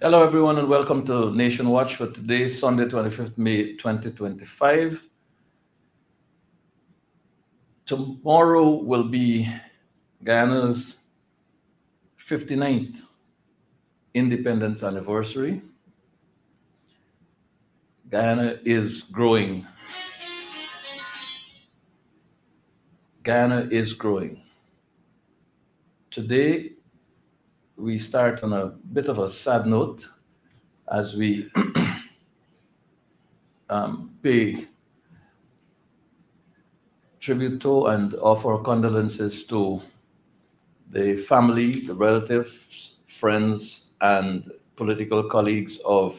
Hello, everyone, and welcome to Nation Watch for today, Sunday, 25th May 2025. Tomorrow will be Guyana's 59th independence anniversary. Guyana is growing. Guyana is growing. Today, we start on a bit of a sad note as we pay tribute to and offer condolences to the family, the relatives, friends, and political colleagues of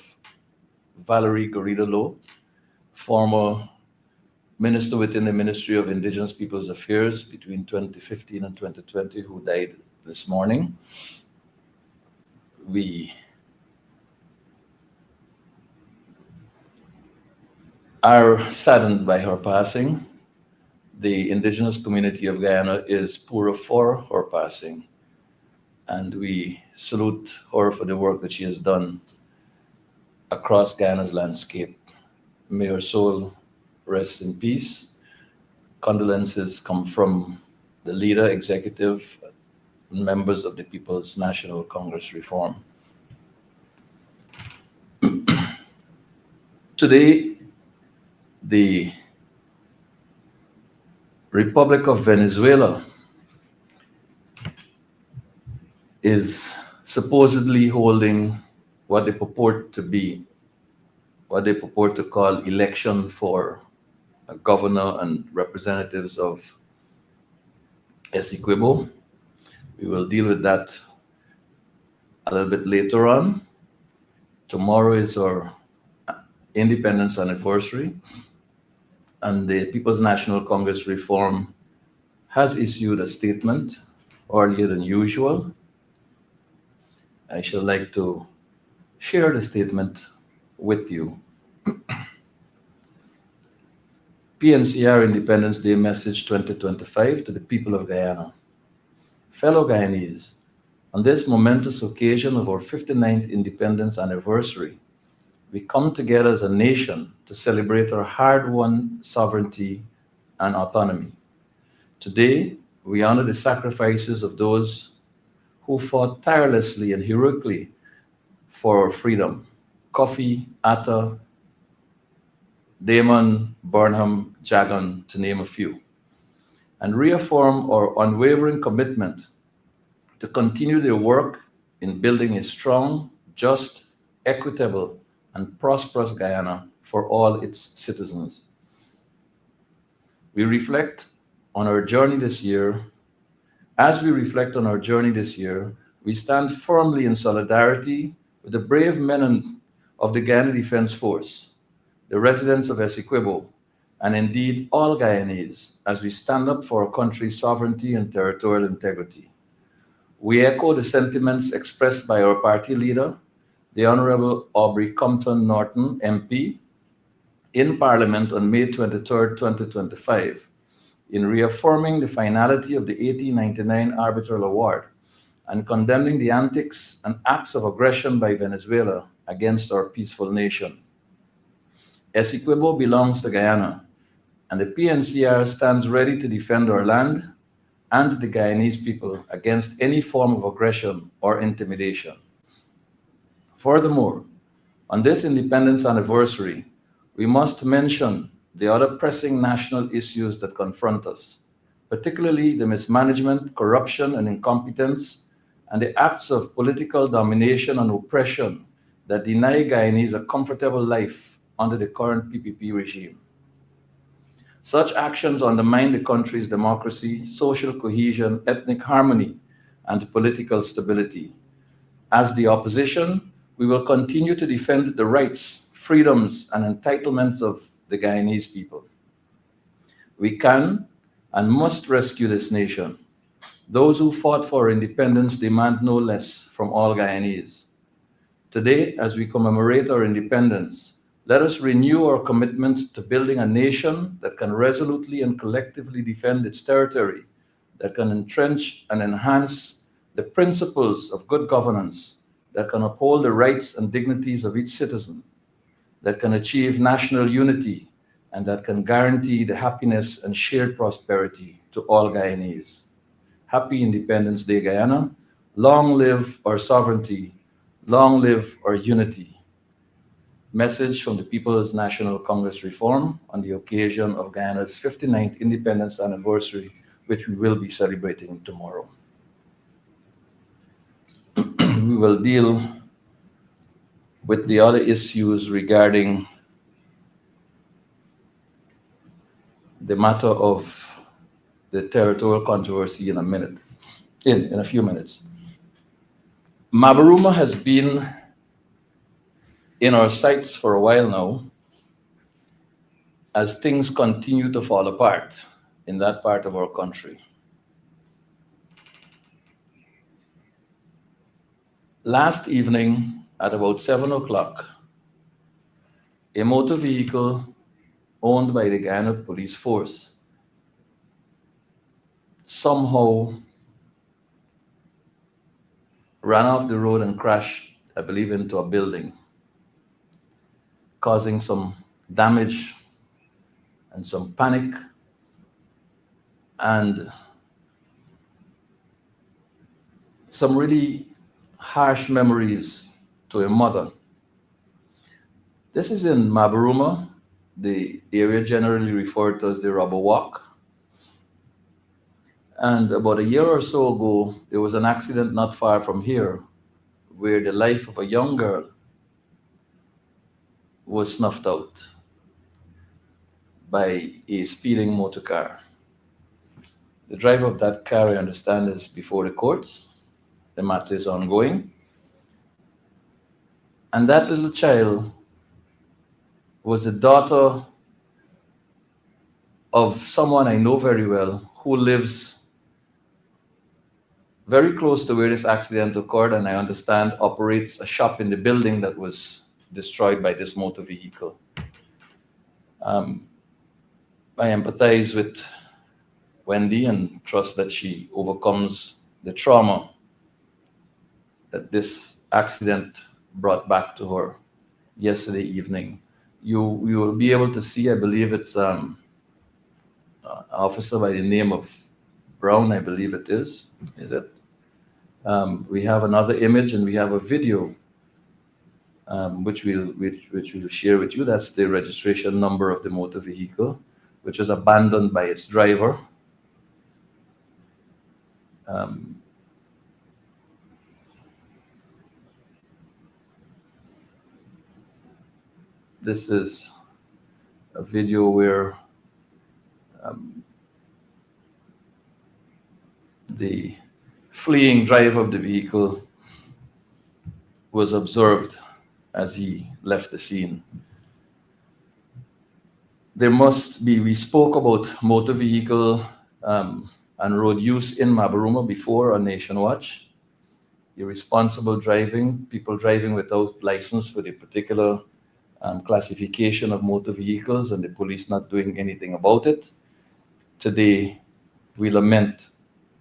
Valerie Garrido, former minister within the Ministry of Indigenous Peoples Affairs between 2015 and 2020, who died this morning. We are saddened by her passing. The indigenous community of Guyana is poorer for her passing, and we salute her for the work that she has done across Guyana's landscape. May her soul rest in peace. Condolences come from the leader, executive, and members of the People's National Congress Reform. Today, the Republic of Venezuela is supposedly holding what they purport to be, what they purport to call election for a governor and representatives of Essequibo. We will deal with that a little bit later on. Tomorrow is our independence anniversary, and the People's National Congress Reform has issued a statement earlier than usual. I should like to share the statement with you. PNCR Independence Day Message 2025 to the people of Guyana. Fellow Guyanese, on this momentous occasion of our 59th independence anniversary, we come together as a nation to celebrate our hard-won sovereignty and autonomy. Today, we honor the sacrifices of those who fought tirelessly and heroically for our freedom. Kofi, Atta, Damon, Burnham, Jagan, to name a few, and reaffirm our unwavering commitment to continue their work in building a strong, just, equitable, and prosperous Guyana for all its citizens. We reflect on our journey this year. As we reflect on our journey this year, we stand firmly in solidarity with the brave of the Guyana Defense Force, the residents of Essequibo, and indeed all Guyanese as we stand up for our country's sovereignty and territorial integrity. We echo the sentiments expressed by our party leader, the Honorable Aubrey Compton Norton, MP, in Parliament on May 23, 2025, in reaffirming the finality of the 1899 Arbitral Award and condemning the antics and acts of aggression by Venezuela against our peaceful nation. Essequibo belongs to Guyana, and the PNCR stands ready to defend our land and the Guyanese people against any form of aggression or intimidation. Furthermore, on this independence anniversary, we must mention the other pressing national issues that confront us, particularly the mismanagement, corruption, and incompetence, and the acts of political domination and oppression that deny Guyanese a comfortable life under the current PPP regime. Such actions undermine the country's democracy, social cohesion, ethnic harmony, and political stability. As the opposition, we will continue to defend the rights, freedoms, and entitlements of the Guyanese people. We can and must rescue this nation. Those who fought for independence demand no less from all Guyanese. Today, as we commemorate our independence, let us renew our commitment to building a nation that can resolutely and collectively defend its territory, that can entrench and enhance the principles of good governance, that can uphold the rights and dignities of each citizen, that can achieve national unity, and that can guarantee the happiness and shared prosperity to all Guyanese. Happy Independence Day, Guyana. Long live our sovereignty. Long live our unity. Message from the People's National Congress Reform on the occasion of Guyana's 59th independence anniversary, which we will be celebrating tomorrow. We will deal with the other issues regarding the matter of the territorial controversy in a few minutes. Mabaruma has been in our sights for a while now as things continue to fall apart in that part of our country. Last evening at about 7 o'clock, a motor vehicle owned by the Guyana Police Force somehow ran off the road and crashed, I believe, into a building, causing some damage and some panic and some really harsh memories to a mother. This is in Mabaruma, the area generally referred to as the Rubber Walk. And about a year or so ago, there was an accident not far from here where the life of a young girl was snuffed out by a speeding motor car. The driver of that car, I understand, is before the courts. The matter is ongoing. And that little child was the daughter of someone I know very well who lives very close to where this accident occurred, and I understand operates a shop in the building that was destroyed by this motor vehicle. I empathize with Wendy and trust that she overcomes the trauma that this accident brought back to her yesterday evening. You will be able to see, I believe it's an officer by the name of Brown, I believe it is it? We have another image and we have a video which we'll share with you. That's the registration number of the motor vehicle, which was abandoned by its driver. This is a video where the fleeing driver of the vehicle was observed as he left the scene. We spoke about motor vehicle and road use in Mabaruma before on Nation Watch. Irresponsible driving, people driving without license for the particular classification of motor vehicles and the police not doing anything about it. Today, we lament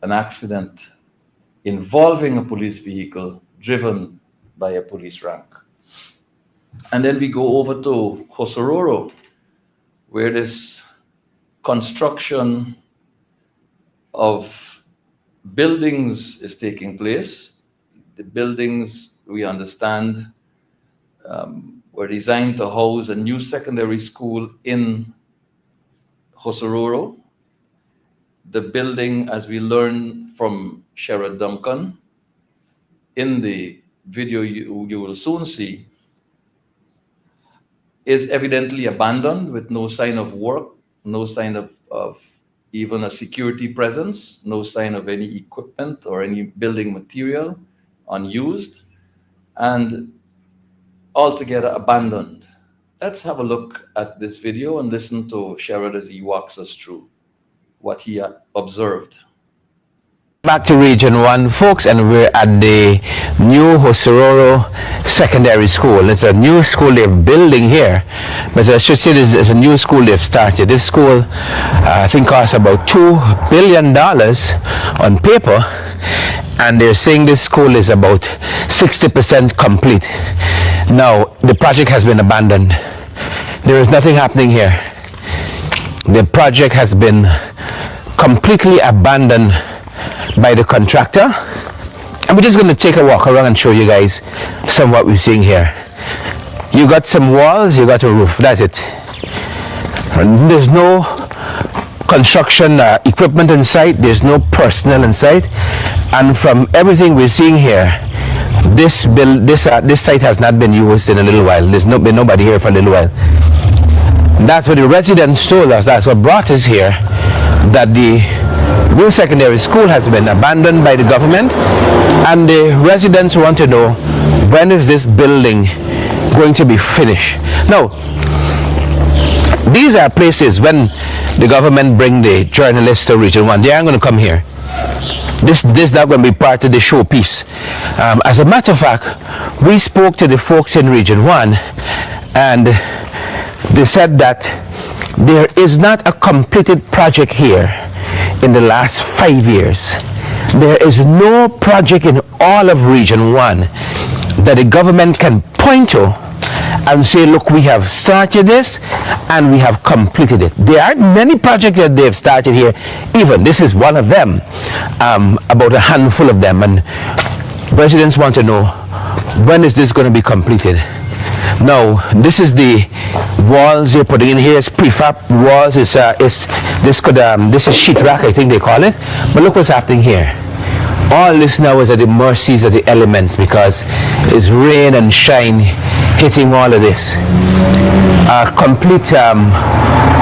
an accident involving a police vehicle driven by a police rank. And then we go over to Hosororo, where this construction of buildings is taking place. The buildings, we understand, were designed to house a new secondary school in Hosororo. The building, as we learn from Sherrod Duncan, in the video you will soon see, is evidently abandoned with no sign of work, no sign of even a security presence, no sign of any equipment or any building material, unused, and altogether abandoned. Let's have a look at this video and listen to Sherrod as he walks us through what he observed. Back to Region 1, folks, and we're at the new Hosororo Secondary School. It's a new school they're building here, but I should say it's a new school they've started. This school, I think, costs about $2 billion on paper, and they're saying this school is about 60% complete. Now, the project has been abandoned. There is nothing happening here. The project has been completely abandoned by the contractor. And we're just going to take a walk around and show you guys some of what we're seeing here. You got some walls, you got a roof, that's it. There's no construction equipment in sight, there's no personnel in sight, and from everything we're seeing here, this site has not been used in a little while. There's been nobody here for a little while. That's what the residents told us. That's what brought us here, that the new secondary school has been abandoned by the government, and the residents want to know, when is this building going to be finished? Now, these are places when the government bring the journalists to Region 1, they aren't going to come here. This is not going to be part of the showpiece. As a matter of fact, we spoke to the folks in Region 1, and they said that there is not a completed project here in the last 5 years. There is no project in all of Region 1 that the government can point to and say, look, we have started this and we have completed it. There aren't many projects that they have started here. Even this is one of them, about a handful of them, and residents want to know, when is this going to be completed? Now, this is the walls they're putting in here. It's prefab walls. This is sheetrock, I think they call it. But look what's happening here. All this now is at the mercies of the elements, because it's rain and shine hitting all of this. Complete,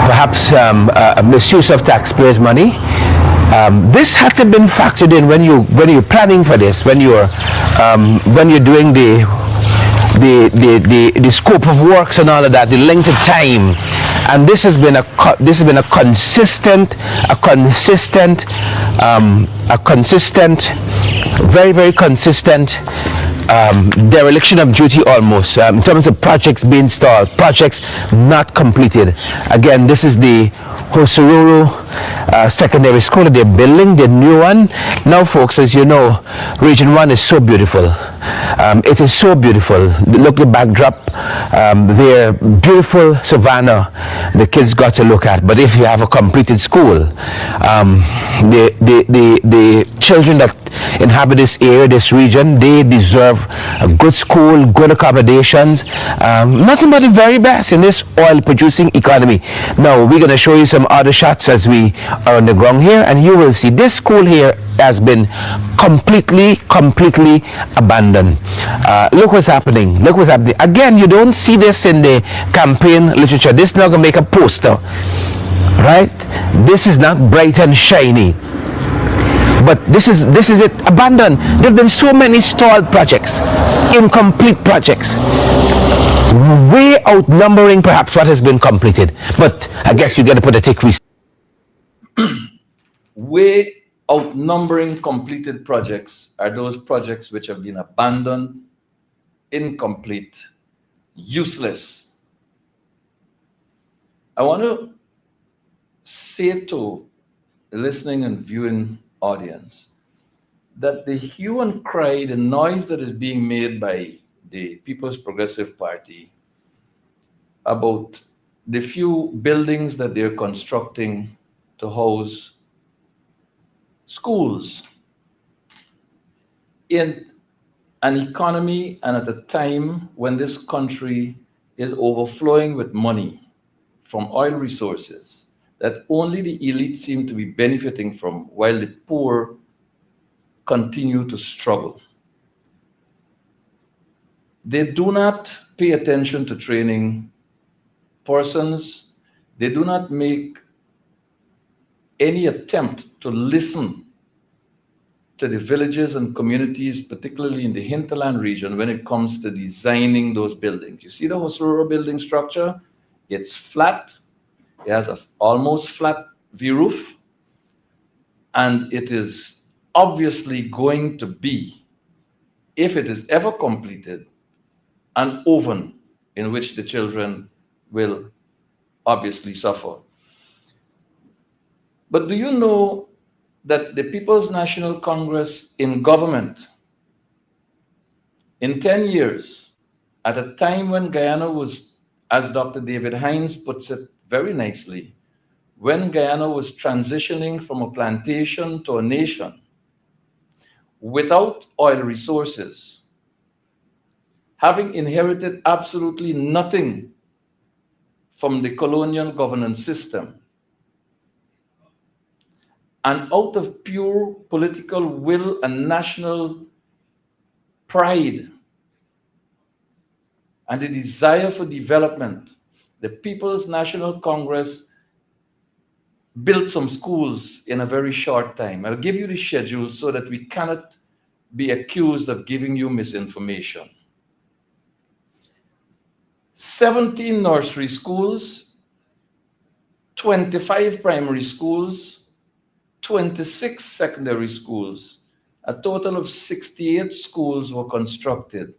perhaps, misuse of taxpayers' money. This had to have been factored in when you're planning for this, when you're doing the scope of works and all of that, the length of time. And this has been a consistent, very, very consistent dereliction of duty, almost, in terms of projects being stalled, projects not completed. Again, this is the Hosororo secondary school that they're building, the new one. Now, folks, as you know, Region 1 is so beautiful. It is so beautiful. Look at the backdrop. They're beautiful savannah the kids got to look at. But if you have a completed school, the children that inhabit this area, this region, they deserve a good school, good accommodations, nothing but the very best in this oil producing economy. Now, we're going to show you some other shots as we are on the ground here, and you will see this school here has been completely abandoned. Look what's happening. Look what's happening. Again, you don't see this in the campaign literature. This is not going to make a poster, right? This is not bright and shiny. But this is it, abandoned. There have been so many stalled projects, incomplete projects, way outnumbering perhaps what has been completed. But I guess you got to put a tick. Way outnumbering completed projects are those projects which have been abandoned, incomplete, useless. I want to say to the listening and viewing audience that the hue and cry, the noise that is being made by the People's Progressive Party about the few buildings that they're constructing to house schools in an economy and at a time when this country is overflowing with money from oil resources that only the elite seem to be benefiting from, while the poor continue to struggle. They do not pay attention to training persons. They do not make any attempt to listen to the villages and communities, particularly in the hinterland region, when it comes to designing those buildings. You see the Hosororo building structure? It's flat. It has an almost flat V-roof, and it is obviously going to be, if it is ever completed, an oven in which the children will obviously suffer. But do you know that the People's National Congress in government, in 10 years, at a time when Guyana was, as Dr. David Hines puts it very nicely, when Guyana was transitioning from a plantation to a nation without oil resources, having inherited absolutely nothing from the colonial governance system, and out of pure political will and national pride and the desire for development, the People's National Congress built some schools in a very short time. I'll give you the schedule so that we cannot be accused of giving you misinformation. 17 nursery schools, 25 primary schools, 26 secondary schools. A total of 68 schools were constructed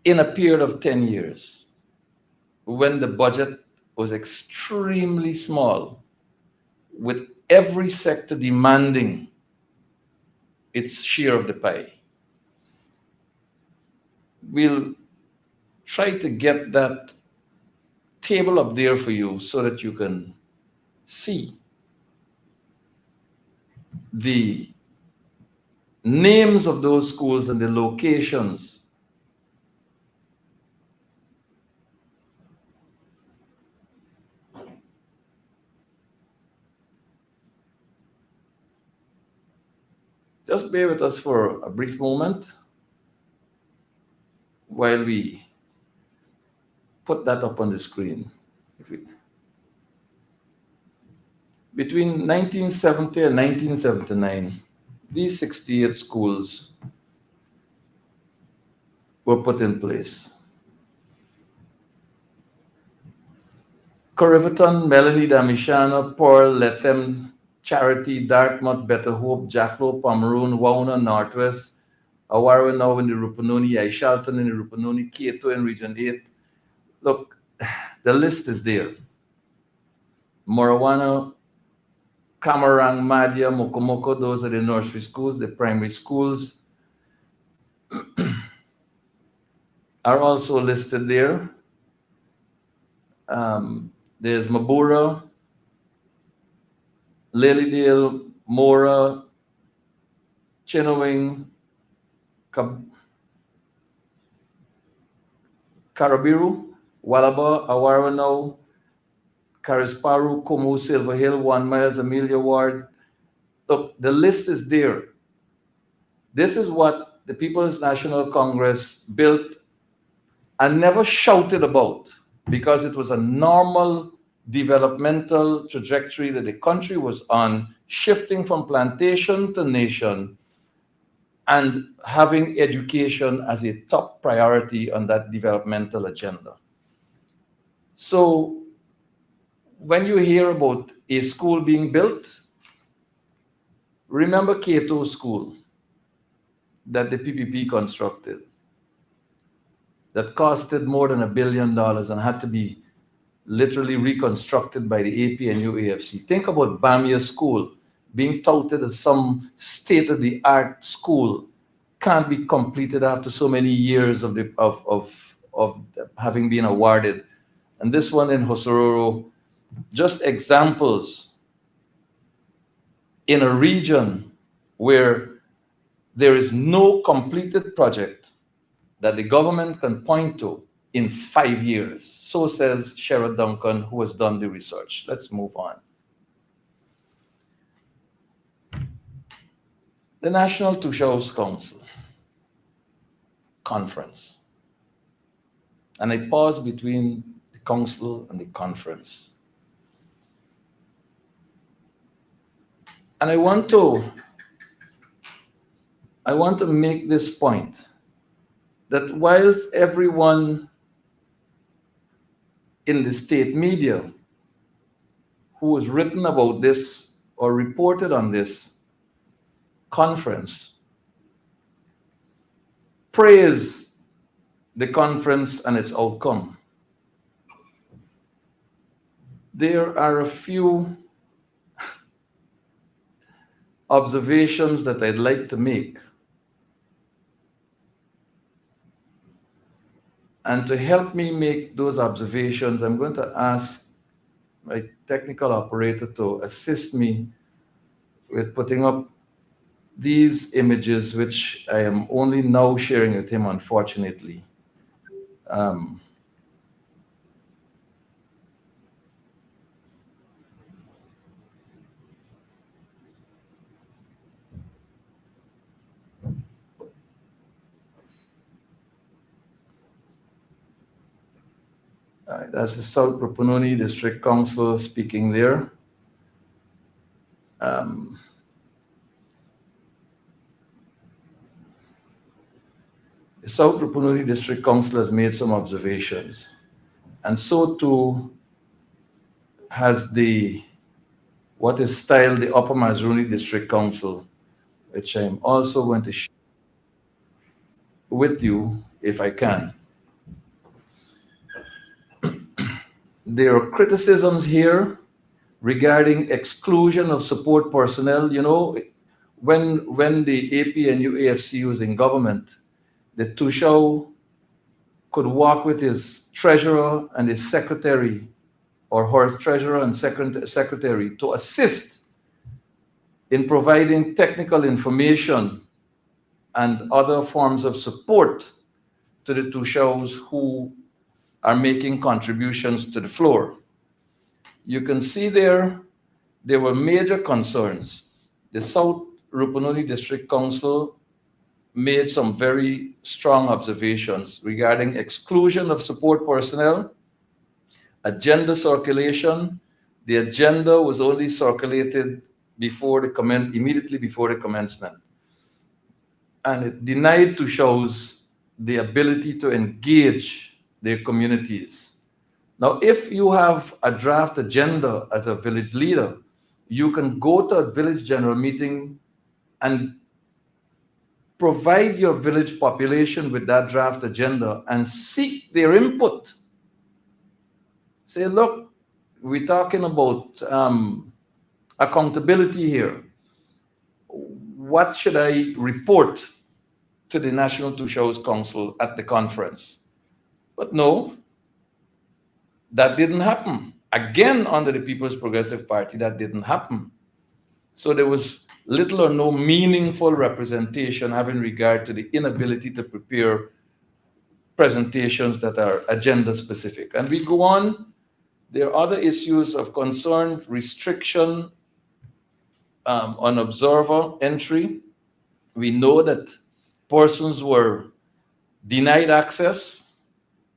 in a period of 10 years when the budget was extremely small, with every sector demanding its share of the pie. We'll try to get that table up there for you so that you can see the names of those schools and the locations. Just bear with us for a brief moment while we put that up on the screen. Between 1970 and 1979, these 68 schools were put in place. Corriverton, Melanie Damishana, Pearl, Lethem, Charity, Dartmouth, Better Hope, Jackalope, Pomeroon, Wauna, Northwest, Awarwa now in the Rupununi, Aishalton in the Rupununi, Kato in Region 8. Look, the list is there. Morawana, Kamarang, Madhya, Mokomoko, those are the nursery schools. The primary schools are also listed there. There's Mabura, Lilydale, Mora, Chinowing, Karabiru, Walaba, Awarano, Carisparu, Komu, Silver Hill, 1 Miles, Amelia Ward. Look, the list is there. This is what the People's National Congress built and never shouted about, because it was a normal developmental trajectory that the country was on, shifting from plantation to nation and having education as a top priority on that developmental agenda. So when you hear about a school being built, remember Kato School that the PPP constructed, that costed more than $1 billion and had to be literally reconstructed by the APNU AFC. Think about Bamia School being touted as some state-of-the-art school, can't be completed after so many years of having been awarded. And this one in Hosororo, just examples in a region where there is no completed project that the government can point to in 5 years. So says Sherrod Duncan, who has done the research. Let's move on. The National Toshaos Council Conference. And I pause between the council and the conference. And I want to make this point, that whilst everyone in the state media who has written about this or reported on this conference praise the conference and its outcome, there are a few observations that I'd like to make. And to help me make those observations, I'm going to ask my technical operator to assist me with putting up these images, which I am only now sharing with him, unfortunately. Um, that's the South Rupununi District Council speaking there. Um, the South Rupununi District Council has made some observations, and so too has what is styled the Upper Mazruni District Council, which I'm also going to share with you if I can. There are criticisms here regarding exclusion of support personnel. You know, when the APNU AFC was in government, the Toshaos could walk with his treasurer and his secretary, or her treasurer and secretary, to assist in providing technical information and other forms of support to the Toshaos who are making contributions to the floor. You can see there were major concerns. The South Rupununi District Council made some very strong observations regarding exclusion of support personnel, agenda circulation. The agenda was only circulated immediately before the commencement. And it denied Toshaos the ability to engage their communities. Now, if you have a draft agenda as a village leader, you can go to a village general meeting and provide your village population with that draft agenda and seek their input. Say, look, we're talking about accountability here. What should I report to the National Toshaos Council at the conference? But no, that didn't happen. Again, under the People's Progressive Party, that didn't happen. So there was little or no meaningful representation having regard to the inability to prepare presentations that are agenda specific. And we go on. There are other issues of concern, restriction on observer entry. We know that persons were denied access.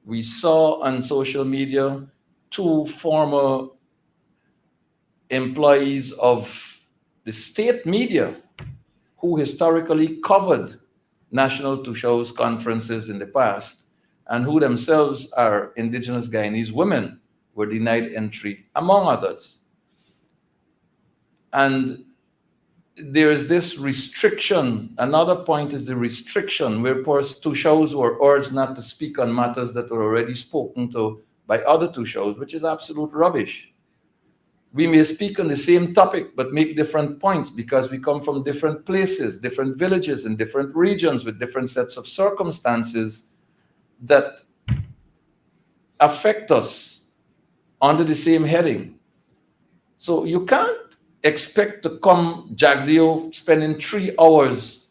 We saw on social media 2 former employees of the state media who historically covered National Toshaos conferences in the past and who themselves are indigenous Guyanese women were denied entry, among others. And there is this restriction. Another point is the restriction where Toshaos were urged not to speak on matters that were already spoken to by other Toshaos, which is absolute rubbish. We may speak on the same topic, but make different points because we come from different places, different villages, and different regions with different sets of circumstances that affect us under the same heading. So you can't expect to come Jagdeo spending 3 hours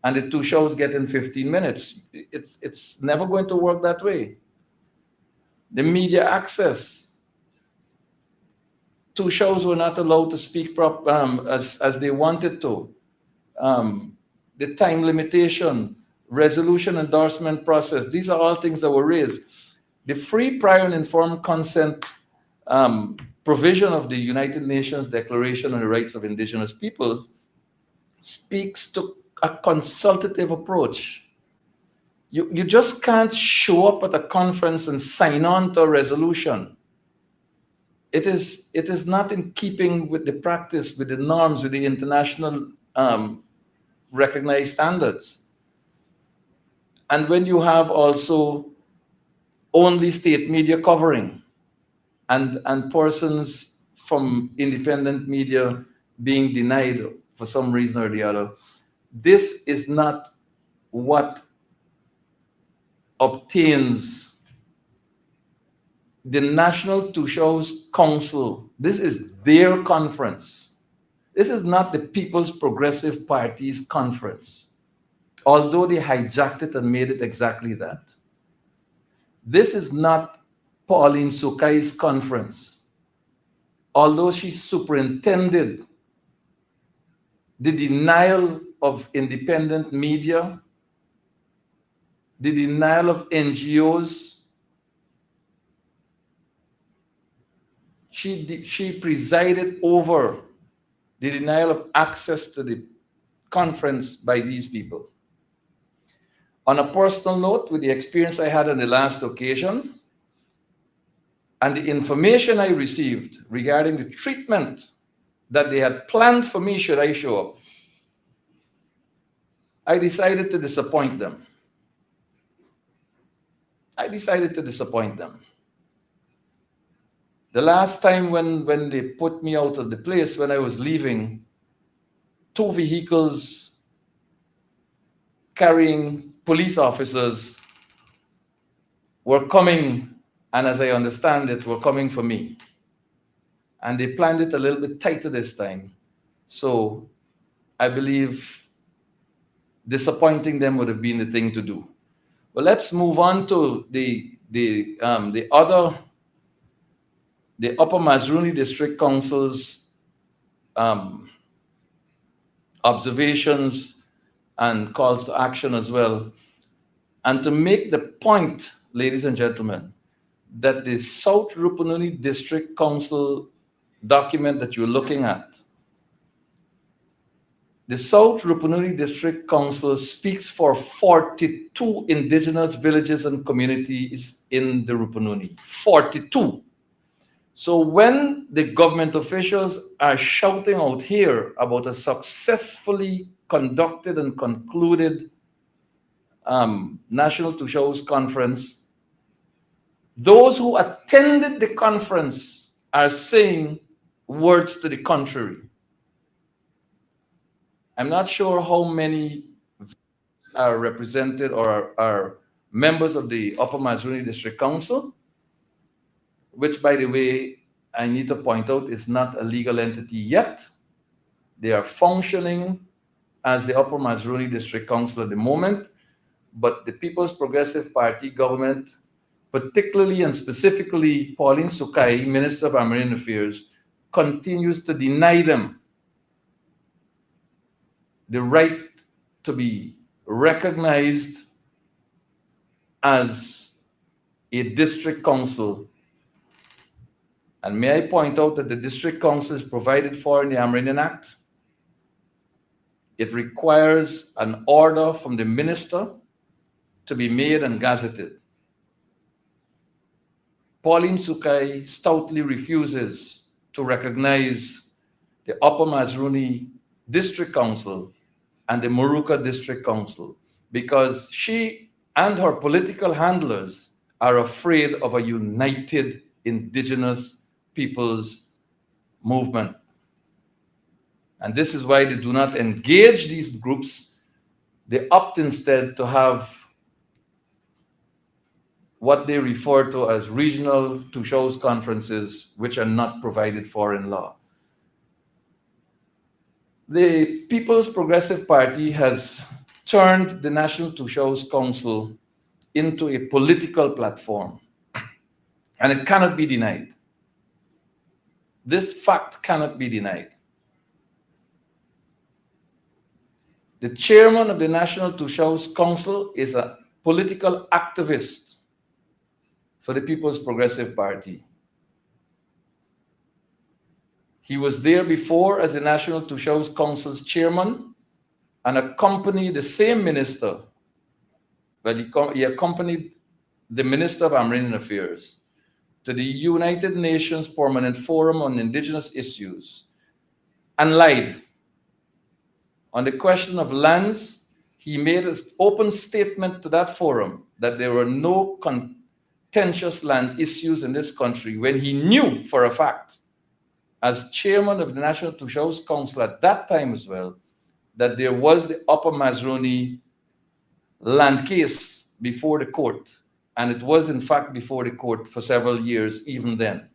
and the Toshaos getting 15 minutes. It's never going to work that way. The media access. Toshaos were not allowed to speak as they wanted to. The time limitation, resolution endorsement process, these are all things that were raised. The free, prior, and informed consent provision of the United Nations Declaration on the Rights of Indigenous Peoples speaks to a consultative approach. You just can't show up at a conference and sign on to a resolution. It is not in keeping with the practice, with the norms, with the international recognized standards. And when you have also only state media covering and persons from independent media being denied for some reason or the other. This is not what obtains the National Toshaos Council. This is their conference. This is not the People's Progressive Party's conference, although they hijacked it and made it exactly that. This is not Pauline Sukai's conference, although she superintended the denial of independent media, the denial of NGOs. She presided over the denial of access to the conference by these people. On a personal note, with the experience I had on the last occasion and the information I received regarding the treatment that they had planned for me should I show up, I decided to disappoint them. The last time when they put me out of the place, when I was leaving, 2 vehicles carrying police officers were coming, and as I understand it, were coming for me. And they planned it a little bit tighter this time. So I believe disappointing them would have been the thing to do. But let's move on to the Upper Mazruni District Council's observations and calls to action as well. And to make the point, ladies and gentlemen, that the South Rupununi District Council document that you're looking at, the South Rupununi District Council speaks for 42 indigenous villages and communities in the Rupununi. 42. So when the government officials are shouting out here about a successfully conducted and concluded National Toshaos Conference, those who attended the conference are saying words to the contrary. I'm not sure how many are represented or are members of the Upper Mazruni District Council, which, by the way, I need to point out is not a legal entity yet. They are functioning as the Upper Mazruni District Council at the moment, but the People's Progressive Party government, particularly and specifically Pauline Sukai, Minister of Marine Affairs, continues to deny them the right to be recognized as a district council. And may I point out that the district council is provided for in the Amerindian Act. It requires an order from the minister to be made and gazetted. Pauline Sukai stoutly refuses to recognize the Upper Mazruni District Council and the Moruka District Council because she and her political handlers are afraid of a united indigenous people's movement. And this is why they do not engage these groups. They opt instead to have what they refer to as regional Toshaos conferences, which are not provided for in law. The People's Progressive Party has turned the National Toshaos Council into a political platform, and it cannot be denied. This fact cannot be denied. The chairman of the National Toshaos Council is a political activist for the People's Progressive Party. He was there before as the National Toshaos Council's chairman and accompanied the same minister, but he accompanied the Minister of Amerindian Affairs to the United Nations Permanent Forum on Indigenous Issues and lied. On the question of lands, he made an open statement to that forum that there were no contentious land issues in this country when he knew for a fact as chairman of the National Toshaos Council at that time as well, that there was the Upper Mazroni land case before the court, and it was in fact before the court for several years even then.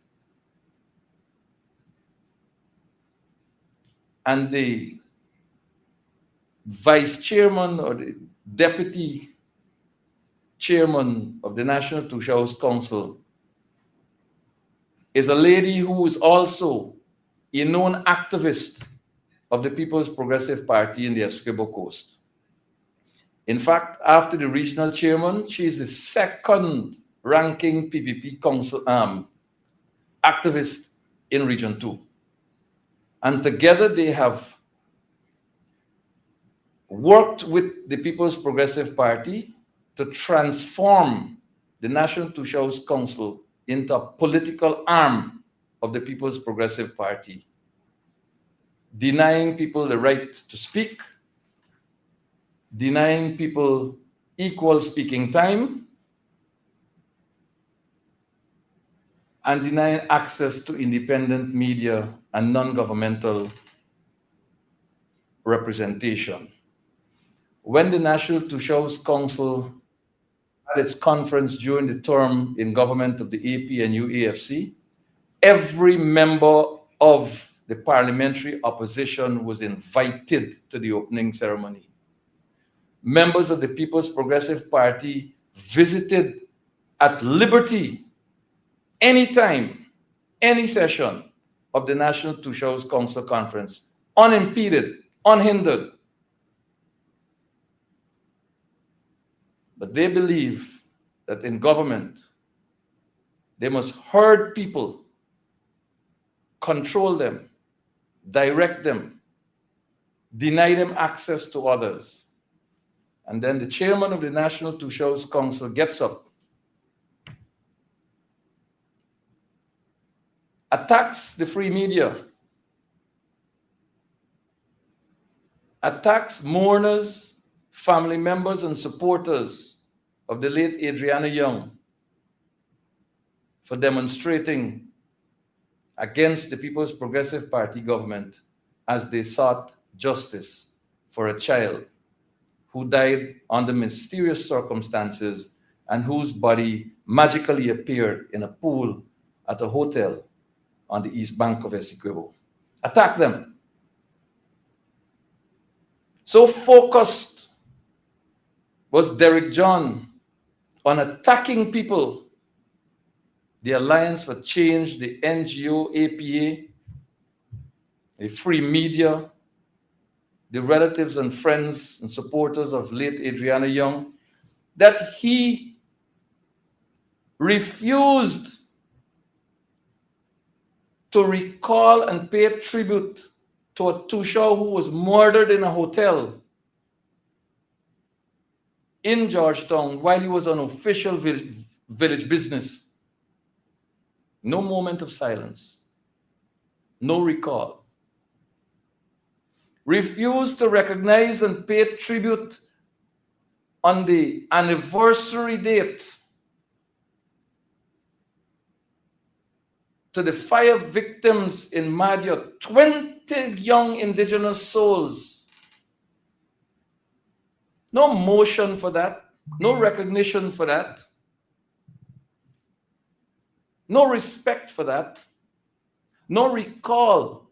And the vice chairman or the deputy chairman of the National Toshaos Council is a lady who is also a known activist of the People's Progressive Party in the Essequibo Coast. In fact, after the regional chairman, she is the second ranking PPP council activist in Region 2. And together they have worked with the People's Progressive Party to transform the National Toshaos Council into a political arm of the People's Progressive Party, denying people the right to speak, denying people equal speaking time, and denying access to independent media and non-governmental representation. When the National Toshaos Council had its conference during the term in government of the AP and UAFC, every member of the parliamentary opposition was invited to the opening ceremony. Members of the People's Progressive Party visited at liberty anytime, any session of the National Toshaos Council Conference, unimpeded, unhindered. But they believe that in government, they must herd people, control them, direct them, deny them access to others. And then the chairman of the National Toshaos Council gets up, attacks the free media, attacks mourners, family members, and supporters of the late Adriana Young for demonstrating against the People's Progressive Party government as they sought justice for a child who died under mysterious circumstances and whose body magically appeared in a pool at a hotel on the east bank of Essequibo. Attack them. So focused was Derek John on attacking people, the Alliance for Change, the NGO, APA, the free media, the relatives and friends and supporters of late Adriana Young, that he refused to recall and pay tribute to a Toshaw who was murdered in a hotel in Georgetown while he was on official village business. No moment of silence, no recall. Refused to recognize and pay tribute on the anniversary date to the fire victims in Madhya, 20 young indigenous souls. No motion for that, no recognition for that, no respect for that, no recall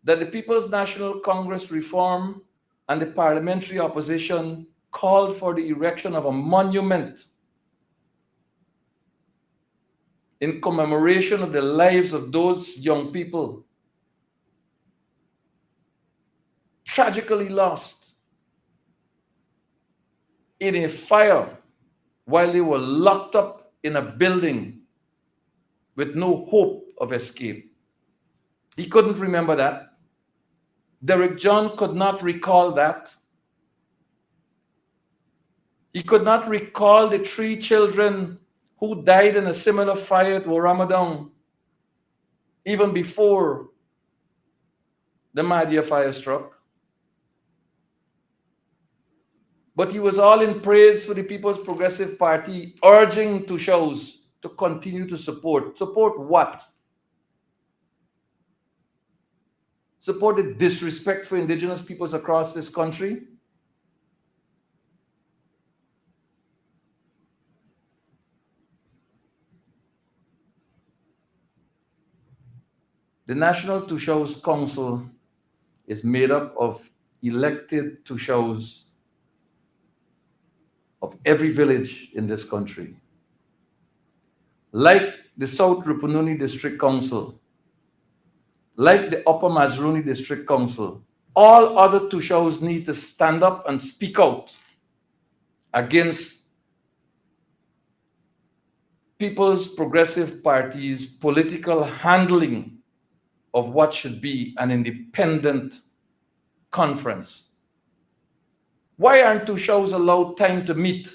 that the People's National Congress reform and the parliamentary opposition called for the erection of a monument in commemoration of the lives of those young people tragically lost in a fire while they were locked up in a building with no hope of escape. He couldn't remember that. Derek John could not recall that. He could not recall the 3 children who died in a similar fire at Ramadan, even before the Madhya fire struck. But he was all in praise for the People's Progressive Party, urging Toshaos to continue to support. Support what? support the disrespect for indigenous peoples across this country? The National Toshaos Council is made up of elected Toshaos of every village in this country. Like the South Rupununi District Council, like the Upper Mazruni District Council, all other Toshaos need to stand up and speak out against People's Progressive Party's political handling of what should be an independent conference. Why aren't Toshaos allowed time to meet,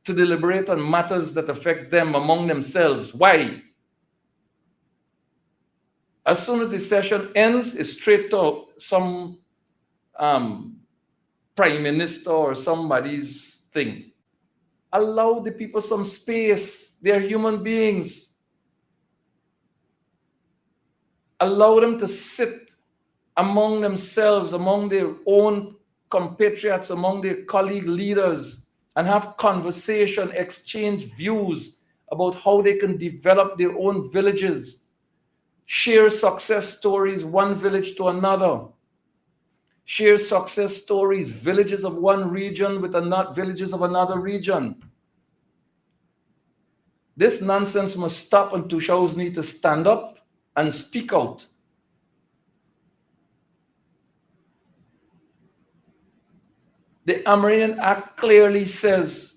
to deliberate on matters that affect them among themselves? Why? As soon as the session ends, it's straight to some prime minister or somebody's thing. Allow the people some space. They're human beings. Allow them to sit among themselves, among their own compatriots, among their colleague leaders, and have conversation, exchange views about how they can develop their own villages, share success stories, one village to another, share success stories, villages of one region with villages of another region. This nonsense must stop, and Toshaos need to stand up and speak out. The Amerindian Act clearly says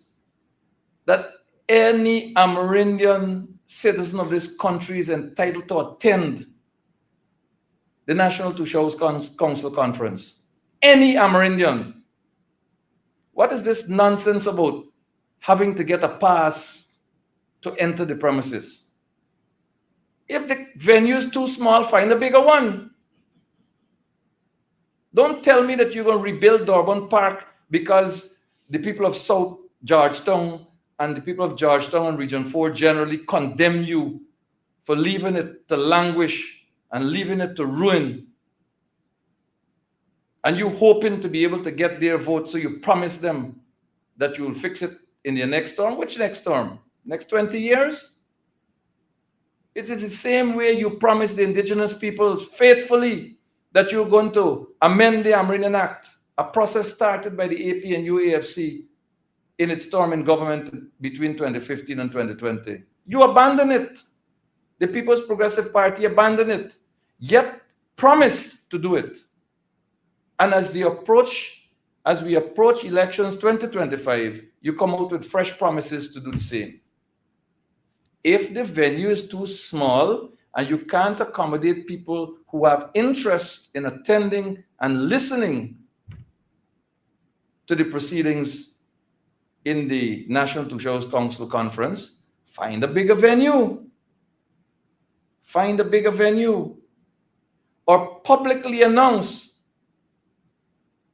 that any Amerindian citizen of this country is entitled to attend the National Toshaos Council Conference. Any Amerindian. What is this nonsense about having to get a pass to enter the premises? If the venue is too small, find a bigger one. Don't tell me that you're going to rebuild Durban Park because the people of South Georgetown and the people of Georgetown and Region 4 generally condemn you for leaving it to languish and leaving it to ruin. And you hoping to be able to get their vote, so you promise them that you will fix it in your next term. Which next term? Next 20 years? It is the same way you promised the indigenous peoples faithfully that you're going to amend the Amerindian Act, a process started by the AP and UAFC in its term in government between 2015 and 2020. You abandon it. The People's Progressive Party abandoned it, yet promised to do it. And as we approach elections 2025, you come out with fresh promises to do the same. If the venue is too small and you can't accommodate people who have interest in attending and listening to the proceedings in the National Toshaos Council Conference, find a bigger venue. Find a bigger venue. Or publicly announce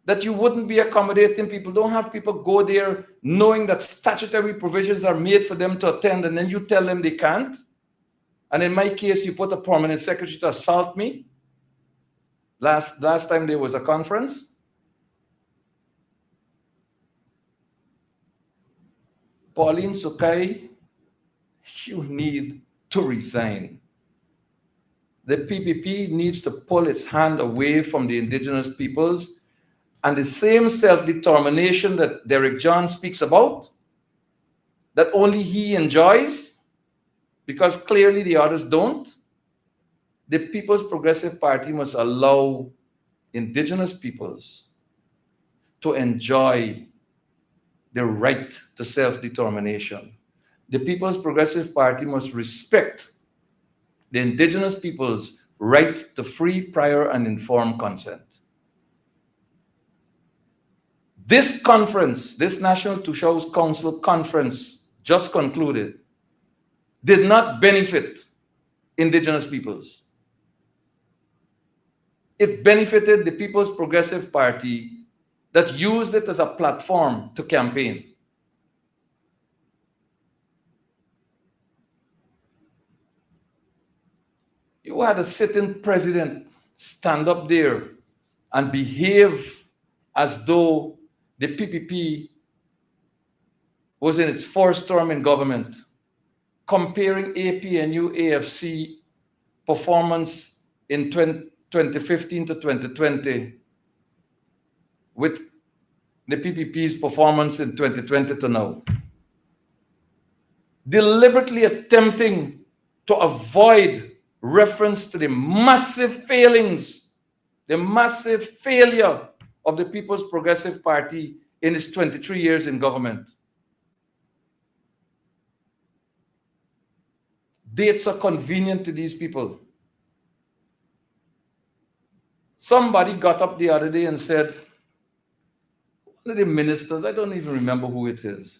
that you wouldn't be accommodating people. Don't have people go there knowing that statutory provisions are made for them to attend, and then you tell them they can't. And in my case, you put a permanent secretary to assault me. Last time there was a conference. Pauline Sukai, you need to resign. The PPP needs to pull its hand away from the indigenous peoples, and the same self-determination that Derek John speaks about, that only he enjoys, because clearly the others don't. The People's Progressive Party must allow indigenous peoples to enjoy the right to self-determination. The People's Progressive Party must respect the indigenous people's right to free, prior, and informed consent. This conference, this National Toshaos Council conference just concluded, did not benefit indigenous peoples. It benefited the People's Progressive Party that used it as a platform to campaign. You had a sitting president stand up there and behave as though the PPP was in its first term in government, comparing APNU AFC performance in 2015 to 2020 with the PPP's performance in 2020 to now. Deliberately attempting to avoid reference to the massive failings, the massive failure of the People's Progressive Party in its 23 years in government. Dates are convenient to these people. Somebody got up the other day and said, one of the ministers, I don't even remember who it is,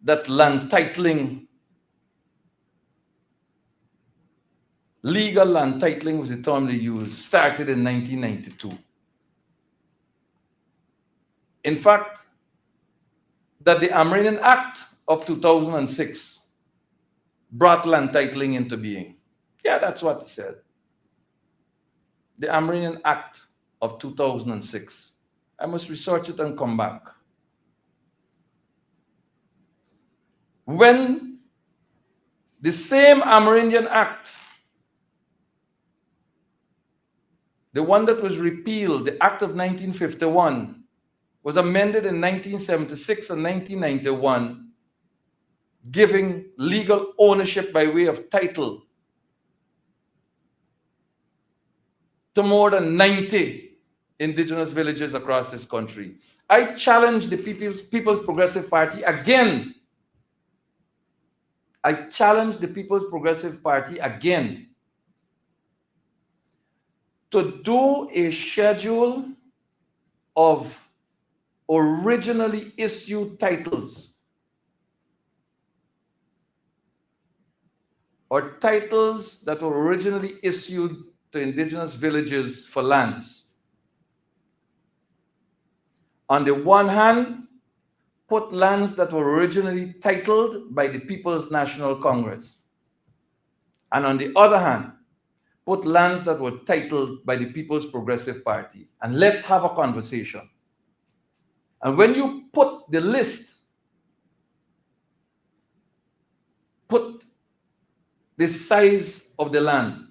that land titling, legal land titling was the term they used, started in 1992. In fact, that the Amerindian Act of 2006 brought land titling into being. Yeah, that's what he said. The Amerindian Act of 2006. I must research it and come back. When the same Amerindian Act, the one that was repealed, the Act of 1951, was amended in 1976 and 1991, giving legal ownership by way of title to more than 90 indigenous villages across this country. I challenge the People's Progressive Party again. I challenge the People's Progressive Party again to do a schedule of originally issued titles or titles that were originally issued to indigenous villages for lands. On the one hand, put lands that were originally titled by the People's National Congress. And on the other hand, put lands that were titled by the People's Progressive Party. And let's have a conversation. And when you put the list, put the size of the land,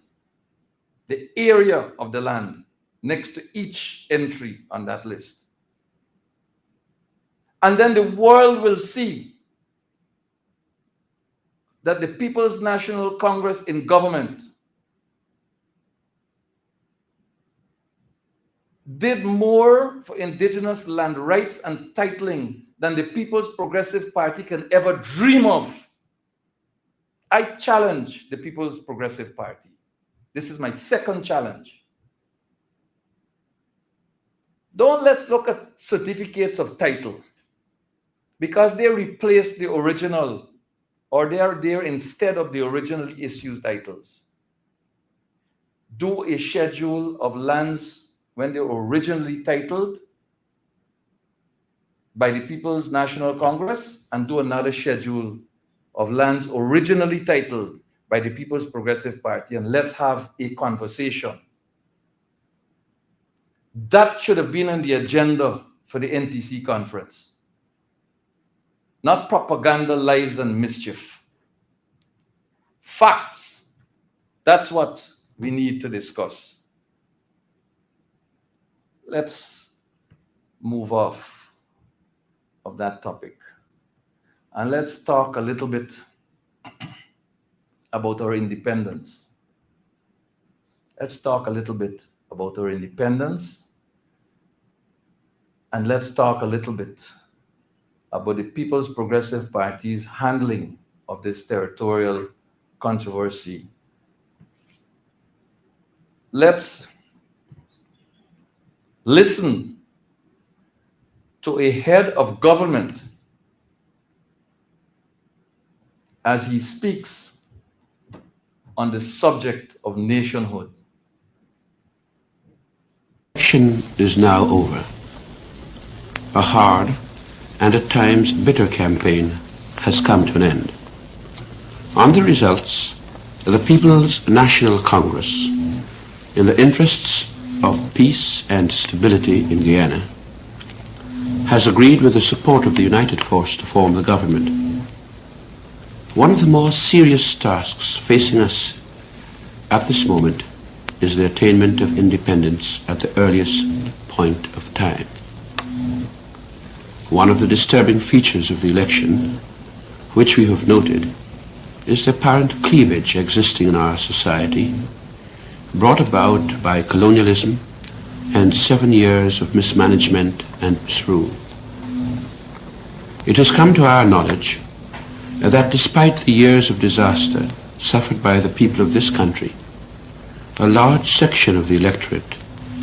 the area of the land next to each entry on that list. And then the world will see that the People's National Congress in government did more for indigenous land rights and titling than the People's Progressive Party can ever dream of. I challenge the People's Progressive Party. This is my second challenge. Don't let's look at certificates of title, because they replace the original, or they are there instead of the originally issued titles. Do a schedule of lands when they were originally titled by the People's National Congress, and do another schedule of lands originally titled by the People's Progressive Party, and let's have a conversation. That should have been on the agenda for the NTC conference. Not propaganda, lies, and mischief. Facts. That's what we need to discuss. Let's move off of that topic. And let's talk a little bit about our independence. Let's talk a little bit about our independence. And let's talk a little bit about the People's Progressive Party's handling of this territorial controversy. Let's listen to a head of government as he speaks on the subject of nationhood. Election is now over. A hard and at times bitter campaign has come to an end. On the results, the People's National Congress in the interests of peace and stability in Guyana, has agreed with the support of the United Force to form the government. One of the more serious tasks facing us at this moment is the attainment of independence at the earliest point of time. One of the disturbing features of the election, which we have noted, is the apparent cleavage existing in our society, brought about by colonialism and 7 years of mismanagement and misrule. It has come to our knowledge that despite the years of disaster suffered by the people of this country, a large section of the electorate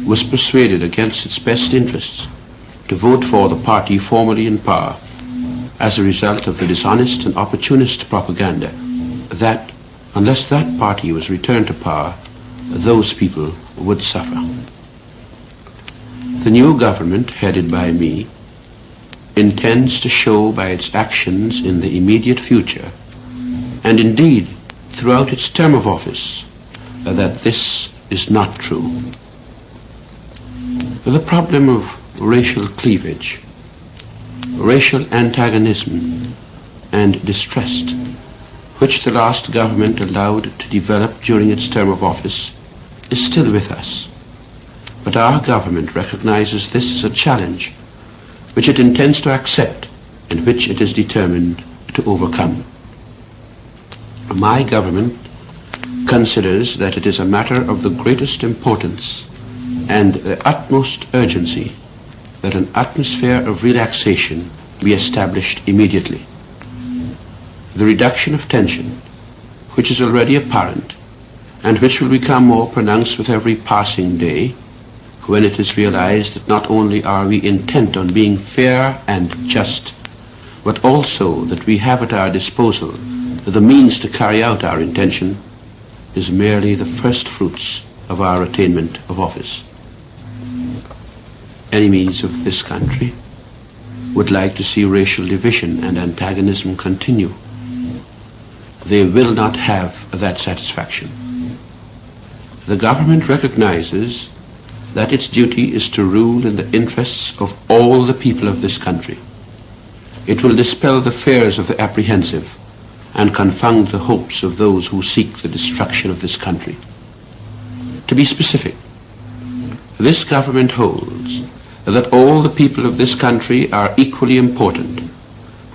was persuaded against its best interests to vote for the party formerly in power as a result of the dishonest and opportunist propaganda that, unless that party was returned to power, those people would suffer. The new government, headed by me, intends to show by its actions in the immediate future, and indeed throughout its term of office, that this is not true. The problem of racial cleavage, racial antagonism, and distrust, which the last government allowed to develop during its term of office, is still with us. But our government recognizes this as a challenge which it intends to accept and which it is determined to overcome. My government considers that it is a matter of the greatest importance and the utmost urgency that an atmosphere of relaxation be established immediately. The reduction of tension, which is already apparent and which will become more pronounced with every passing day, when it is realized that not only are we intent on being fair and just, but also that we have at our disposal the means to carry out our intention, is merely the first fruits of our attainment of office. Enemies of this country would like to see racial division and antagonism continue. They will not have that satisfaction. The government recognizes that its duty is to rule in the interests of all the people of this country. It will dispel the fears of the apprehensive and confound the hopes of those who seek the destruction of this country. To be specific, this government holds that all the people of this country are equally important,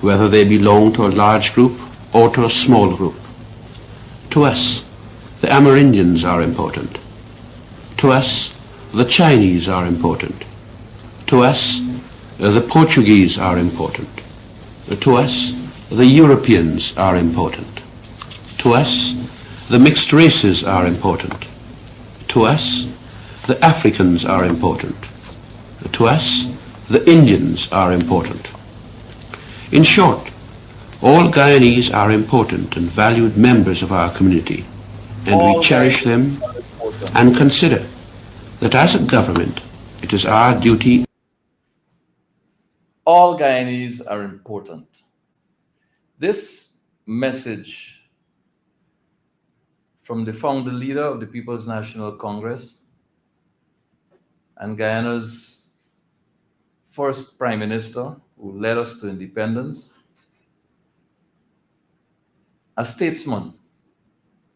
whether they belong to a large group or to a small group. To us, the Amerindians are important. To us, the Chinese are important. To us, the Portuguese are important. To us, the Europeans are important. To us, the mixed races are important. To us, the Africans are important. To us, the Indians are important. In short, all Guyanese are important and valued members of our community, and we cherish them and consider that as a government, it is our duty. All Guyanese are important. This message from the founder leader of the People's National Congress and Guyana's first Prime Minister, who led us to independence, a statesman,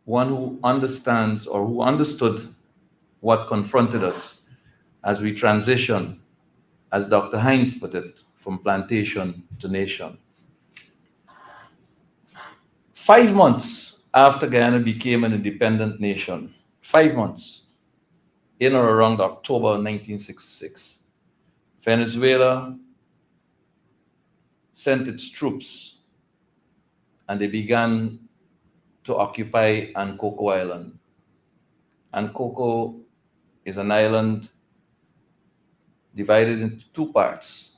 one who understands or who understood what confronted us as we transition, as Dr. Hines put it, from plantation to nation. 5 months after Guyana became an independent nation, 5 months, in or around October 1966, Venezuela sent its troops and they began to occupy Ankoko Island. Ankoko is an island divided into two parts.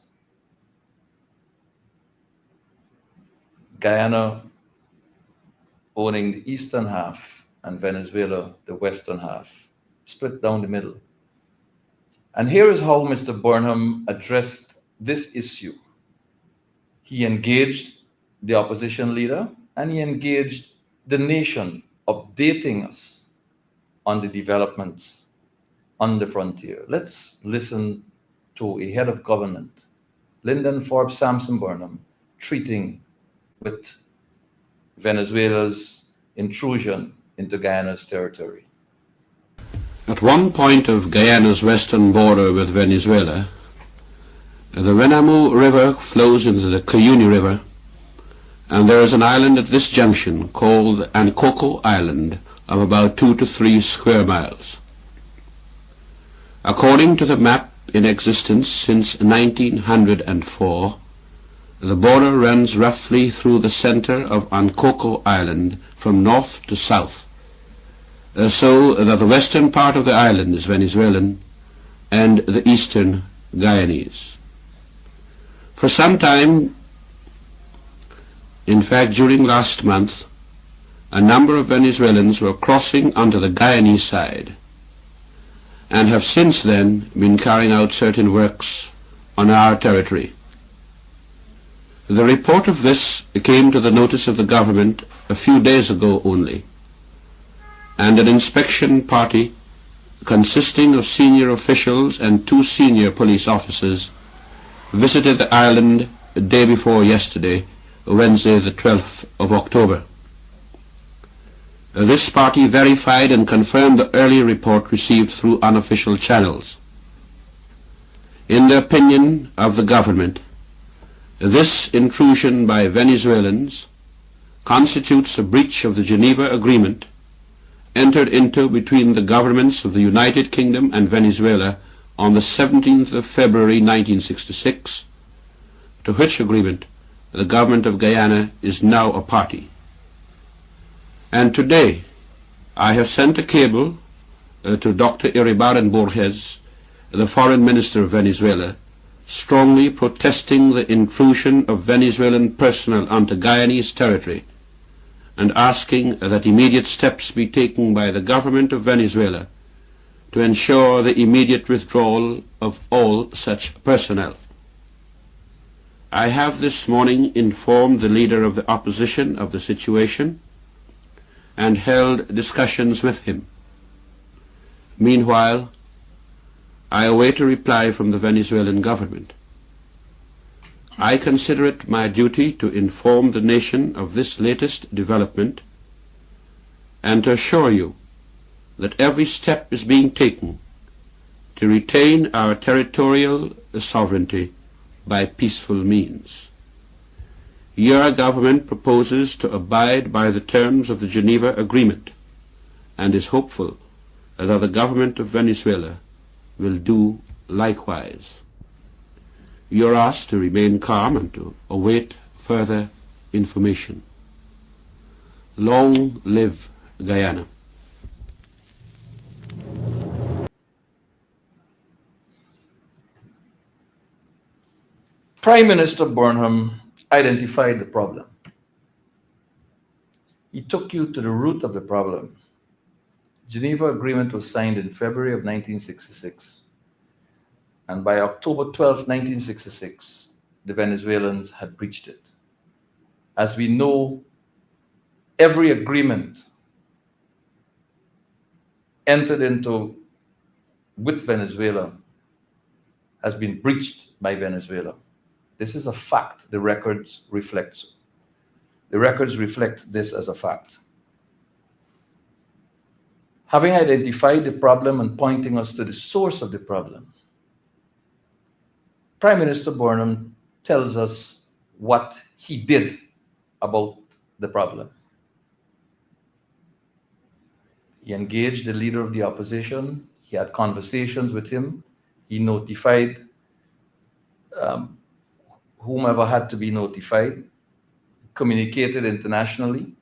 Guyana owning the eastern half and Venezuela the western half, split down the middle. And here is how Mr. Burnham addressed this issue. He engaged the opposition leader and he engaged the nation, updating us on the developments on the frontier. Let's listen to a head of government, Lyndon Forbes Sampson Burnham, treating with Venezuela's intrusion into Guyana's territory. At one point of Guyana's western border with Venezuela, the Renamo River flows into the Cuyuni River, and there is an island at this junction called Ankoko Island of about 2 to 3 square miles. According to the map in existence since 1904, the border runs roughly through the center of Ankoko Island from north to south, so that the western part of the island is Venezuelan and the eastern Guyanese. For some time, in fact during last month, a number of Venezuelans were crossing onto the Guyanese side and have since then been carrying out certain works on our territory. The report of this came to the notice of the government a few days ago only, and an inspection party consisting of senior officials and 2 senior police officers visited the island the day before yesterday, Wednesday the 12th of October. This party verified and confirmed the earlier report received through unofficial channels. In the opinion of the government, this intrusion by Venezuelans constitutes a breach of the Geneva Agreement entered into between the governments of the United Kingdom and Venezuela on the 17th of February 1966, to which agreement the government of Guyana is now a party. And today I have sent a cable to Dr. Iribarren Borges, the Foreign Minister of Venezuela, strongly protesting the intrusion of Venezuelan personnel onto Guyanese territory and asking that immediate steps be taken by the government of Venezuela to ensure the immediate withdrawal of all such personnel. I have this morning informed the leader of the opposition of the situation and held discussions with him. Meanwhile, I await a reply from the Venezuelan government. I consider it my duty to inform the nation of this latest development and to assure you that every step is being taken to retain our territorial sovereignty by peaceful means. Your government proposes to abide by the terms of the Geneva Agreement and is hopeful that the government of Venezuela will do likewise. You are asked to remain calm and to await further information. Long live Guyana. Prime Minister Burnham identified the problem. He took you to the root of the problem. Geneva Agreement was signed in February of 1966. And by October 12, 1966, the Venezuelans had breached it. As we know, every agreement entered into with Venezuela has been breached by Venezuela. This is a fact. The records reflect. The records reflect this as a fact. Having identified the problem and pointing us to the source of the problem, Prime Minister Burnham tells us what he did about the problem. He engaged the leader of the opposition. He had conversations with him. He notified whomever had to be notified, communicated internationally.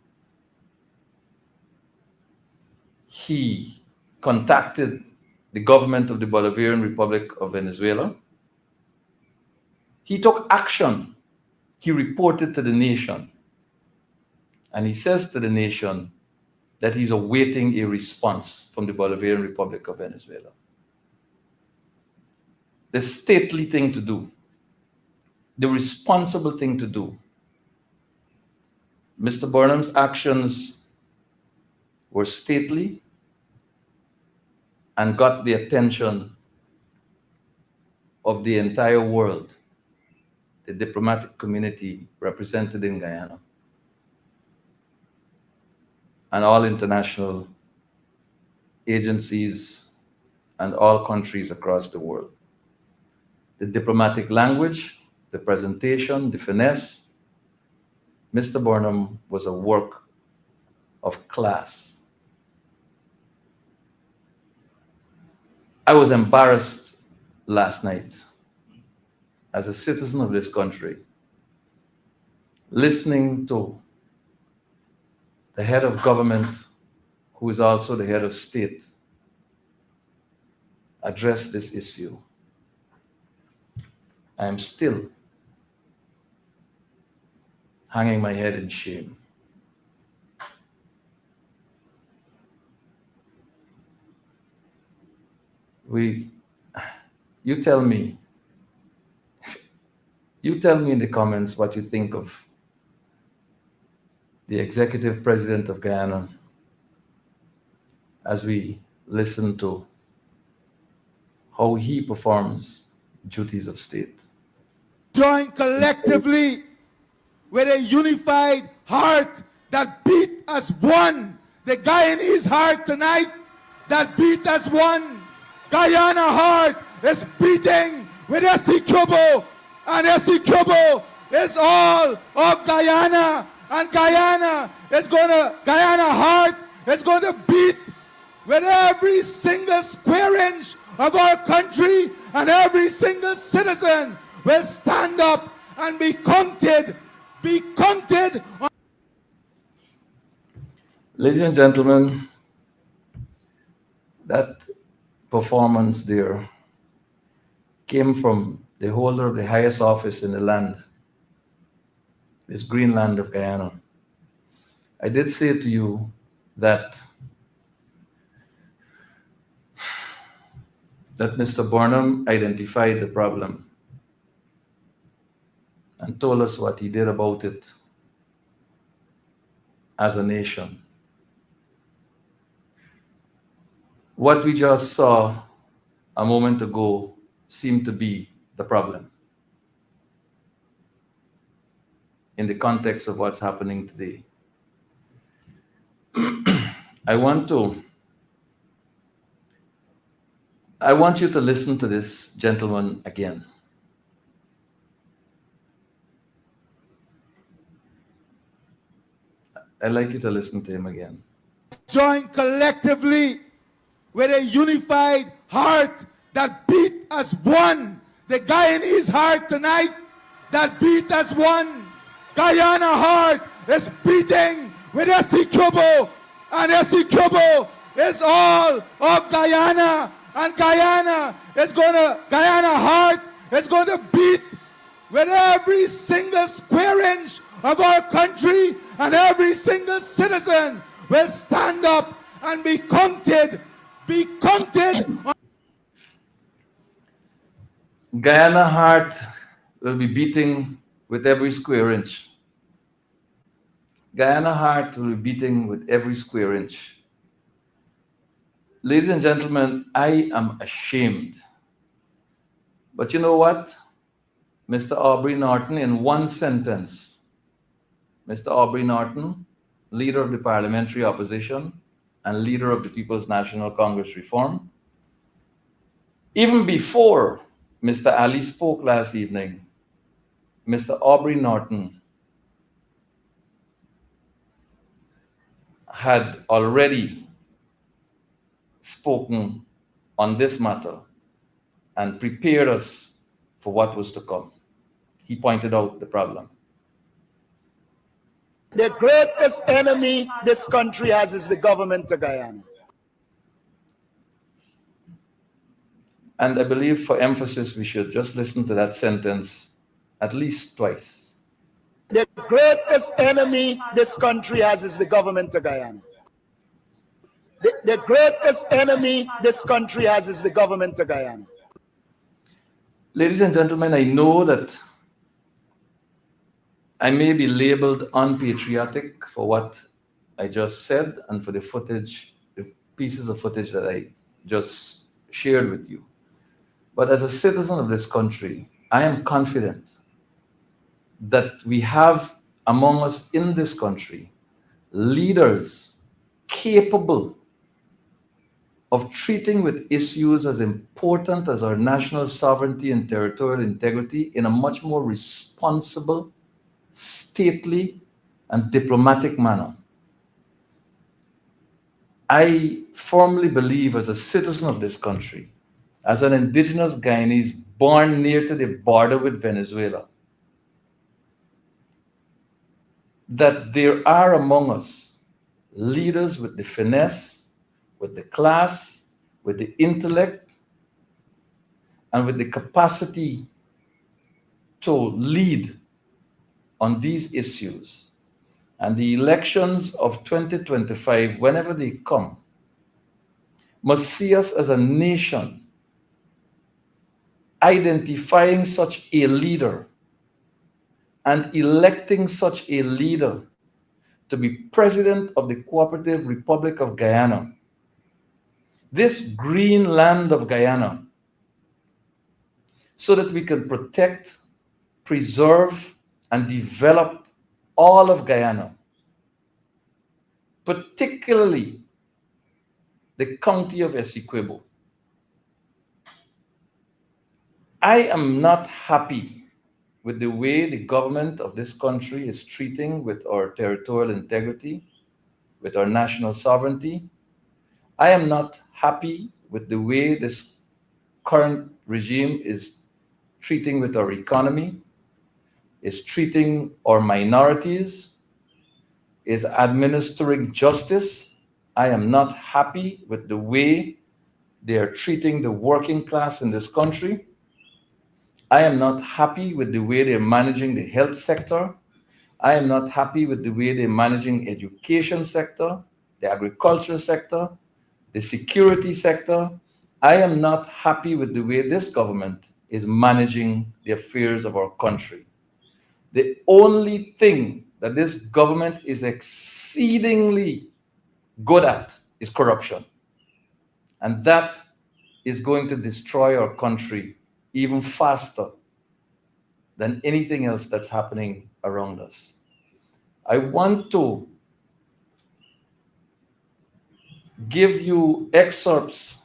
He contacted the government of the Bolivarian Republic of Venezuela. He took action. He reported to the nation. And he says to the nation that he's awaiting a response from the Bolivarian Republic of Venezuela. The stately thing to do, the responsible thing to do. Mr. Burnham's actions were stately and got the attention of the entire world, the diplomatic community represented in Guyana, and all international agencies and all countries across the world. The diplomatic language, the presentation, the finesse, Mr. Burnham was a work of class. I was embarrassed last night as a citizen of this country, listening to the head of government, who is also the head of state, address this issue. I am still hanging my head in shame. You tell me in the comments what you think of the executive president of Guyana as we listen to how he performs duties of state. Join collectively with a unified heart that beat as one. The Guyanese heart tonight that beat as one. Guyana heart is beating with Essequibo, and Essequibo is all of Guyana, and Guyana heart is going to beat with every single square inch of our country, and every single citizen will stand up and be counted. Ladies and gentlemen, that performance there came from the holder of the highest office in the land, this green land of Guyana. I did say to you that Mr. Burnham identified the problem and told us what he did about it as a nation. What we just saw a moment ago seemed to be the problem in the context of what's happening today. I want you to listen to this gentleman again. I'd like you to listen to him again. Join collectively with a unified heart that beat as one. The Guyanese heart tonight that beat as one. Guyana heart is beating with Essequibo, and Essequibo is all of Guyana, and Guyana heart is going to beat with every single square inch of our country, and every single citizen will stand up and be counted. Guyana heart will be beating with every square inch. Guyana heart will be beating with every square inch. Ladies and gentlemen, I am ashamed. But you know what? Mr. Aubrey Norton, in one sentence, Mr. Aubrey Norton, leader of the parliamentary opposition and leader of the People's National Congress Reform, even before Mr. Ali spoke last evening, Mr. Aubrey Norton had already spoken on this matter and prepared us for what was to come. He pointed out the problem. The greatest enemy this country has is the government of Guyana. And I believe for emphasis, we should just listen to that sentence at least twice. The greatest enemy this country has is the government of Guyana. The greatest enemy this country has is the government of Guyana. Ladies and gentlemen, I know that I may be labeled unpatriotic for what I just said and for the footage, the pieces of footage that I just shared with you. But as a citizen of this country, I am confident that we have among us in this country leaders capable of treating with issues as important as our national sovereignty and territorial integrity in a much more responsible, stately, and diplomatic manner. I firmly believe, as a citizen of this country, as an indigenous Guyanese born near to the border with Venezuela, that there are among us leaders with the finesse, with the class, with the intellect, and with the capacity to lead on these issues. And the elections of 2025, whenever they come, must see us as a nation identifying such a leader and electing such a leader to be president of the Cooperative Republic of Guyana, this green land of Guyana, so that we can protect, preserve, and develop all of Guyana, particularly the county of Essequibo. I am not happy with the way the government of this country is treating with our territorial integrity, with our national sovereignty. I am not happy with the way this current regime is treating with our economy, is treating our minorities, is administering justice. I am not happy with the way they are treating the working class in this country. I am not happy with the way they're managing the health sector. I am not happy with the way they're managing education sector, the agricultural sector, the security sector. I am not happy with the way this government is managing the affairs of our country. The only thing that this government is exceedingly good at is corruption. And that is going to destroy our country even faster than anything else that's happening around us. I want to give you excerpts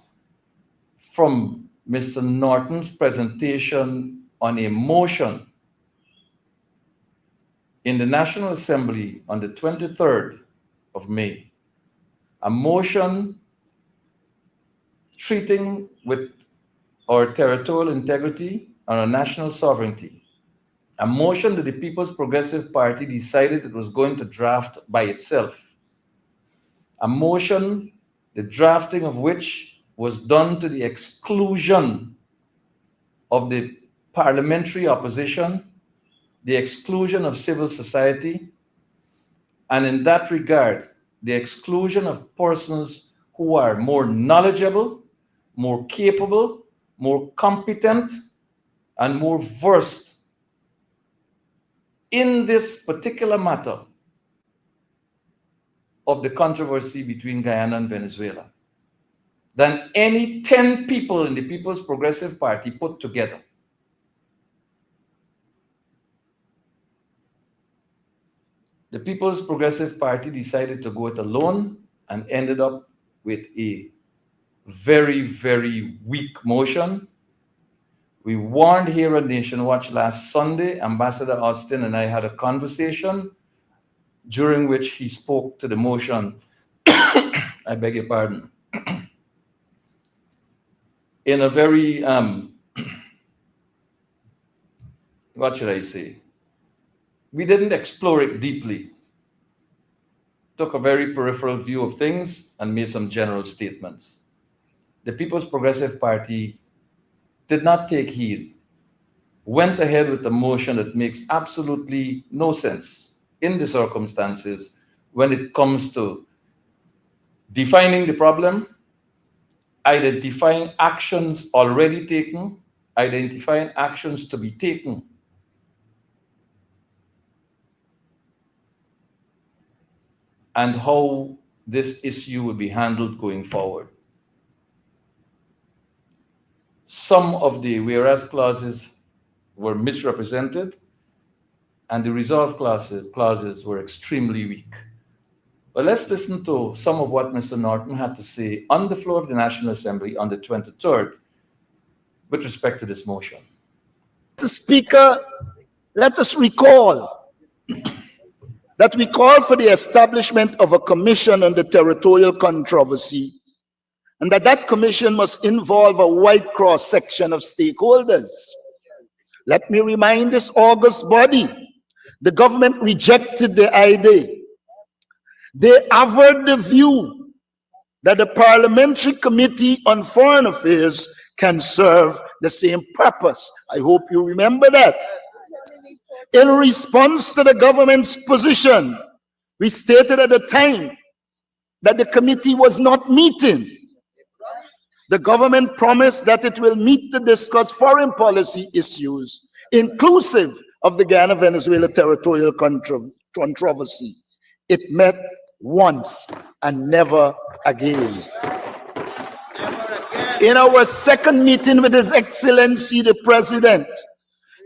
from Mr. Norton's presentation on a motion in the National Assembly on the 23rd of May, a motion treating with our territorial integrity and our national sovereignty, a motion that the People's Progressive Party decided it was going to draft by itself, a motion, the drafting of which was done to the exclusion of the parliamentary opposition, the exclusion of civil society, and in that regard, the exclusion of persons who are more knowledgeable, more capable, more competent, and more versed in this particular matter of the controversy between Guyana and Venezuela than any 10 people in the People's Progressive Party put together. The People's Progressive Party decided to go it alone and ended up with a very, very weak motion. We warned here on Nation Watch last Sunday. Ambassador Austin and I had a conversation during which he spoke to the motion, I beg your pardon, in a very, what should I say? We didn't explore it deeply. Took a very peripheral view of things and made some general statements. The People's Progressive Party did not take heed, went ahead with a motion that makes absolutely no sense in the circumstances when it comes to defining the problem, identifying actions already taken, identifying actions to be taken, and how this issue will be handled going forward. some of the whereas clauses were misrepresented, and the resolve clauses were extremely weak. But let's listen to some of what Mr. Norton had to say on the floor of the National Assembly on the 23rd with respect to this motion. Mr. Speaker, let us recall that we call for the establishment of a commission on the territorial controversy, and that commission must involve a wide cross-section of stakeholders. Let me remind this august body, the government rejected the idea. They averred the view that the Parliamentary Committee on Foreign Affairs can serve the same purpose. I hope you remember that. In response to the government's position, we stated at the time that the committee was not meeting. The government promised that it will meet to discuss foreign policy issues, inclusive of the Guyana-Venezuela territorial controversy. It met once and never again. In our second meeting with His Excellency the President,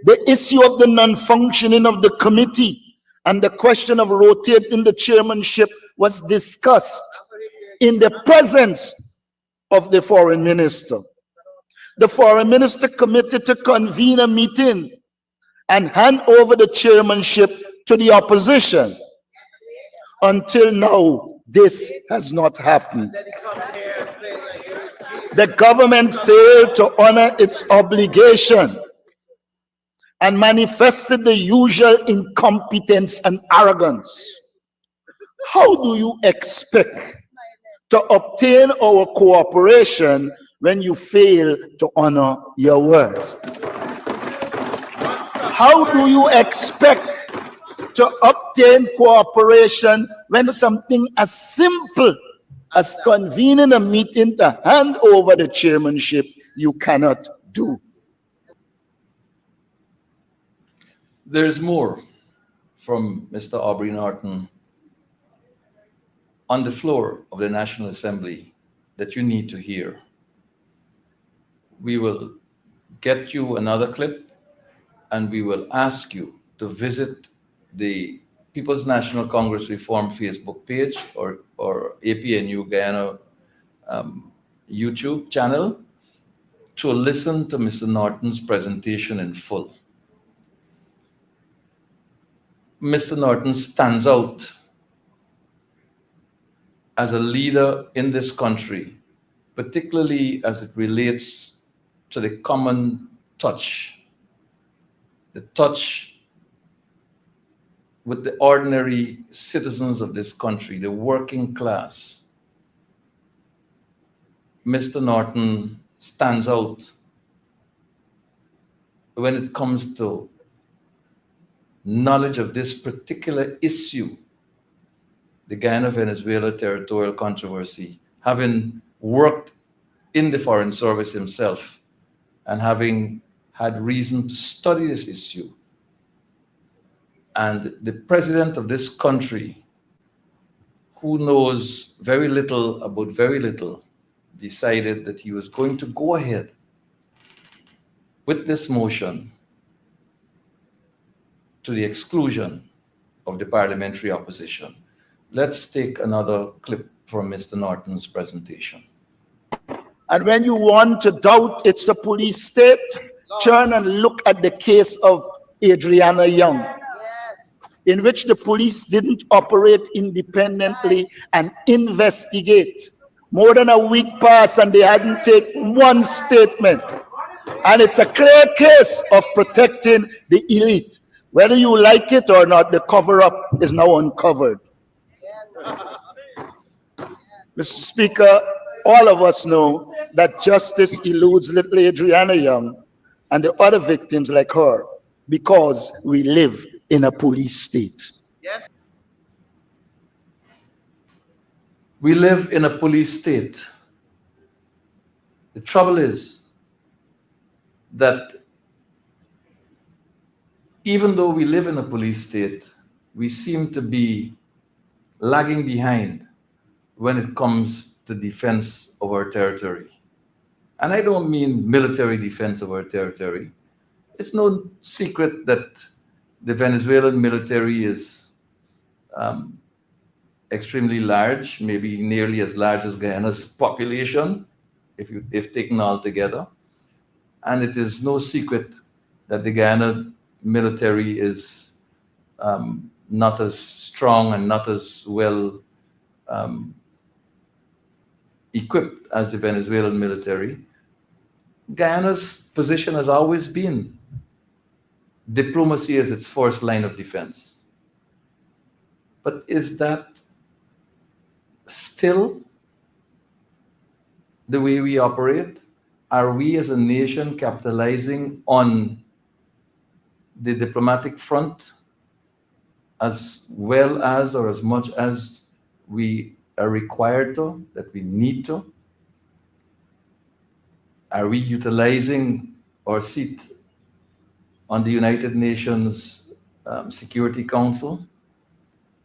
the issue of the non-functioning of the committee and the question of rotating the chairmanship was discussed in the presence of the foreign minister. The foreign minister committed to convene a meeting and hand over the chairmanship to the opposition. Until now, this has not happened. The government failed to honor its obligation and manifested the usual incompetence and arrogance. How do you expect to obtain our cooperation when you fail to honor your word? How do you expect to obtain cooperation when something as simple as convening a meeting to hand over the chairmanship you cannot do? There's more from Mr. Aubrey Norton on the floor of the National Assembly that you need to hear. We will get you another clip, and we will ask you to visit the People's National Congress Reform Facebook page or APNU Guyana YouTube channel to listen to Mr. Norton's presentation in full. Mr. Norton stands out as a leader in this country, particularly as it relates to the common touch, the touch with the ordinary citizens of this country, the working class. Mr. Norton stands out when it comes to knowledge of this particular issue, the Guyana-Venezuela territorial controversy, having worked in the Foreign Service himself and having had reason to study this issue. And the president of this country, who knows very little about very little, decided that he was going to go ahead with this motion to the exclusion of the parliamentary opposition. Let's take another clip from Mr. Norton's presentation. And when you want to doubt it's a police state, turn and look at the case of Adriana Young, in which the police didn't operate independently and investigate. More than a week passed and they hadn't taken one statement. And it's a clear case of protecting the elite. Whether you like it or not, the cover-up is now uncovered. Mr. Speaker, all of us know that justice eludes little Adriana Young and the other victims like her because we live in a police state. Yes. We live in a police state. The trouble is that even though we live in a police state, we seem to be lagging behind when it comes to defense of our territory. And I don't mean military defense of our territory. It's no secret that the Venezuelan military is extremely large, maybe nearly as large as Guyana's population, if taken all together. And it is no secret that the Guyana military is not as strong and not as well equipped as the Venezuelan military. Guyana's position has always been diplomacy as its first line of defense. But is that still the way we operate? Are we as a nation capitalizing on the diplomatic front as well as or as much as we are required to, that we need to? Are we utilizing our seat on the United Nations Security Council?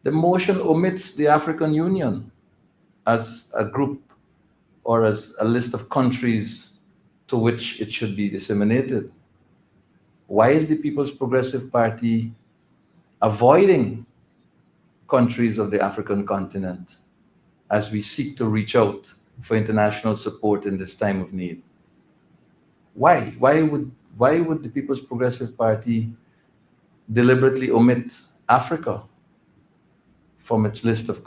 The motion omits the African Union as a group or as a list of countries to which it should be disseminated. Why is the People's Progressive Party avoiding countries of the African continent as we seek to reach out for international support in this time of need? Why? Why would the People's Progressive Party deliberately omit Africa from its list of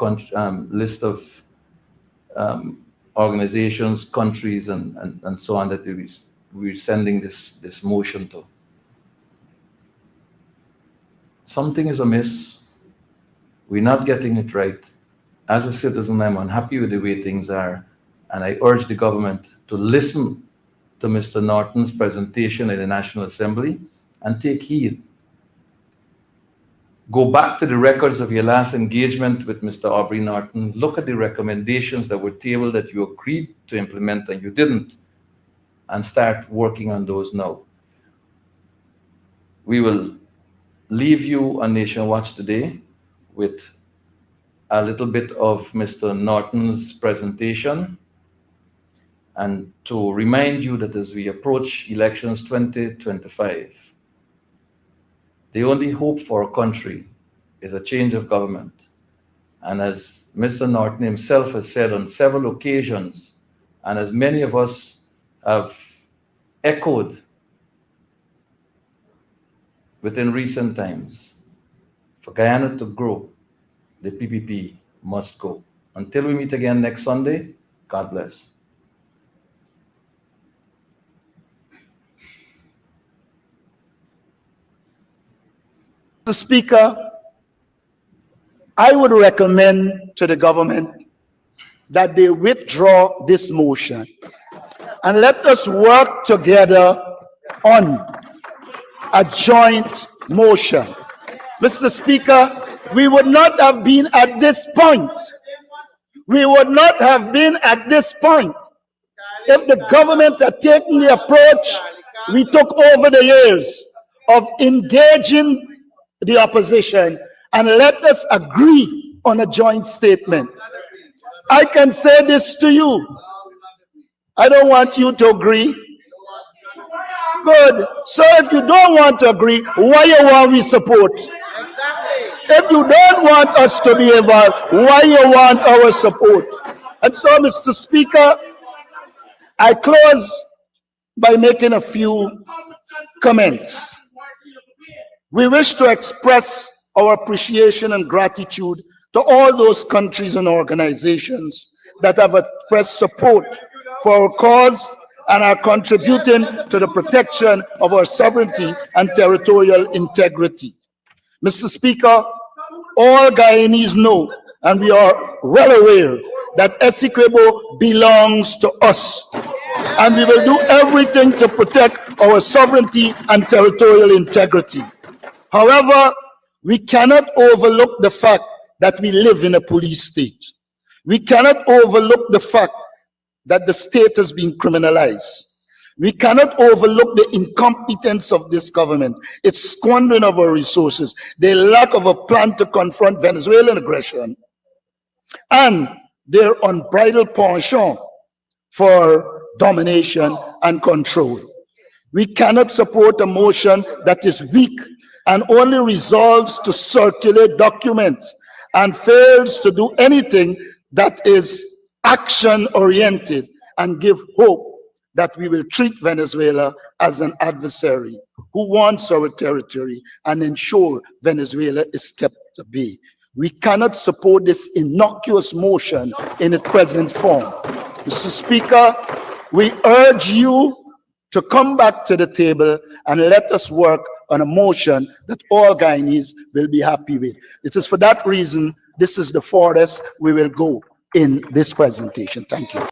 organizations, countries, and so on that we're sending this motion to? Something is amiss. We're not getting it right. As a citizen, I'm unhappy with the way things are, and I urge the government to listen to Mr. Norton's presentation in the National Assembly and take heed. Go back to the records of your last engagement with Mr. Aubrey Norton. Look at the recommendations that were tabled that you agreed to implement and you didn't, and start working on those now. We will leave you on Nation Watch today with a little bit of Mr. Norton's presentation, and to remind you that as we approach elections 2025, the only hope for our country is a change of government. And as Mr. Norton himself has said on several occasions, and as many of us have echoed within recent times, for Guyana to grow, the PPP must go. Until we meet again next Sunday, God bless. Mr. Speaker, I would recommend to the government that they withdraw this motion and let us work together on a joint motion. Mr. Speaker, we would not have been at this point. We would not have been at this point if the government had taken the approach we took over the years of engaging the opposition and let us agree on a joint statement. I can say this to you. I don't want you to agree. Good. So if you don't want to agree, why you want we support? If you don't want us to be involved, why you want our support? And so, Mr. Speaker, I close by making a few comments. We wish to express our appreciation and gratitude to all those countries and organizations that have expressed support for our cause and are contributing to the protection of our sovereignty and territorial integrity. Mr. Speaker, all Guyanese know, and we are well aware, that Essequibo belongs to us, and we will do everything to protect our sovereignty and territorial integrity. However, we cannot overlook the fact that we live in a police state. We cannot overlook the fact that the state has been criminalized. We cannot overlook the incompetence of this government, its squandering of our resources, the lack of a plan to confront Venezuelan aggression, and their unbridled penchant for domination and control. We cannot support a motion that is weak and only resolves to circulate documents and fails to do anything that is action-oriented and give hope that we will treat Venezuela as an adversary who wants our territory and ensure Venezuela is kept at bay. We cannot support this innocuous motion in its present form. Mr. Speaker, we urge you to come back to the table and let us work on a motion that all Guyanese will be happy with. It is for that reason, this is the farthest we will go in this presentation. Thank you.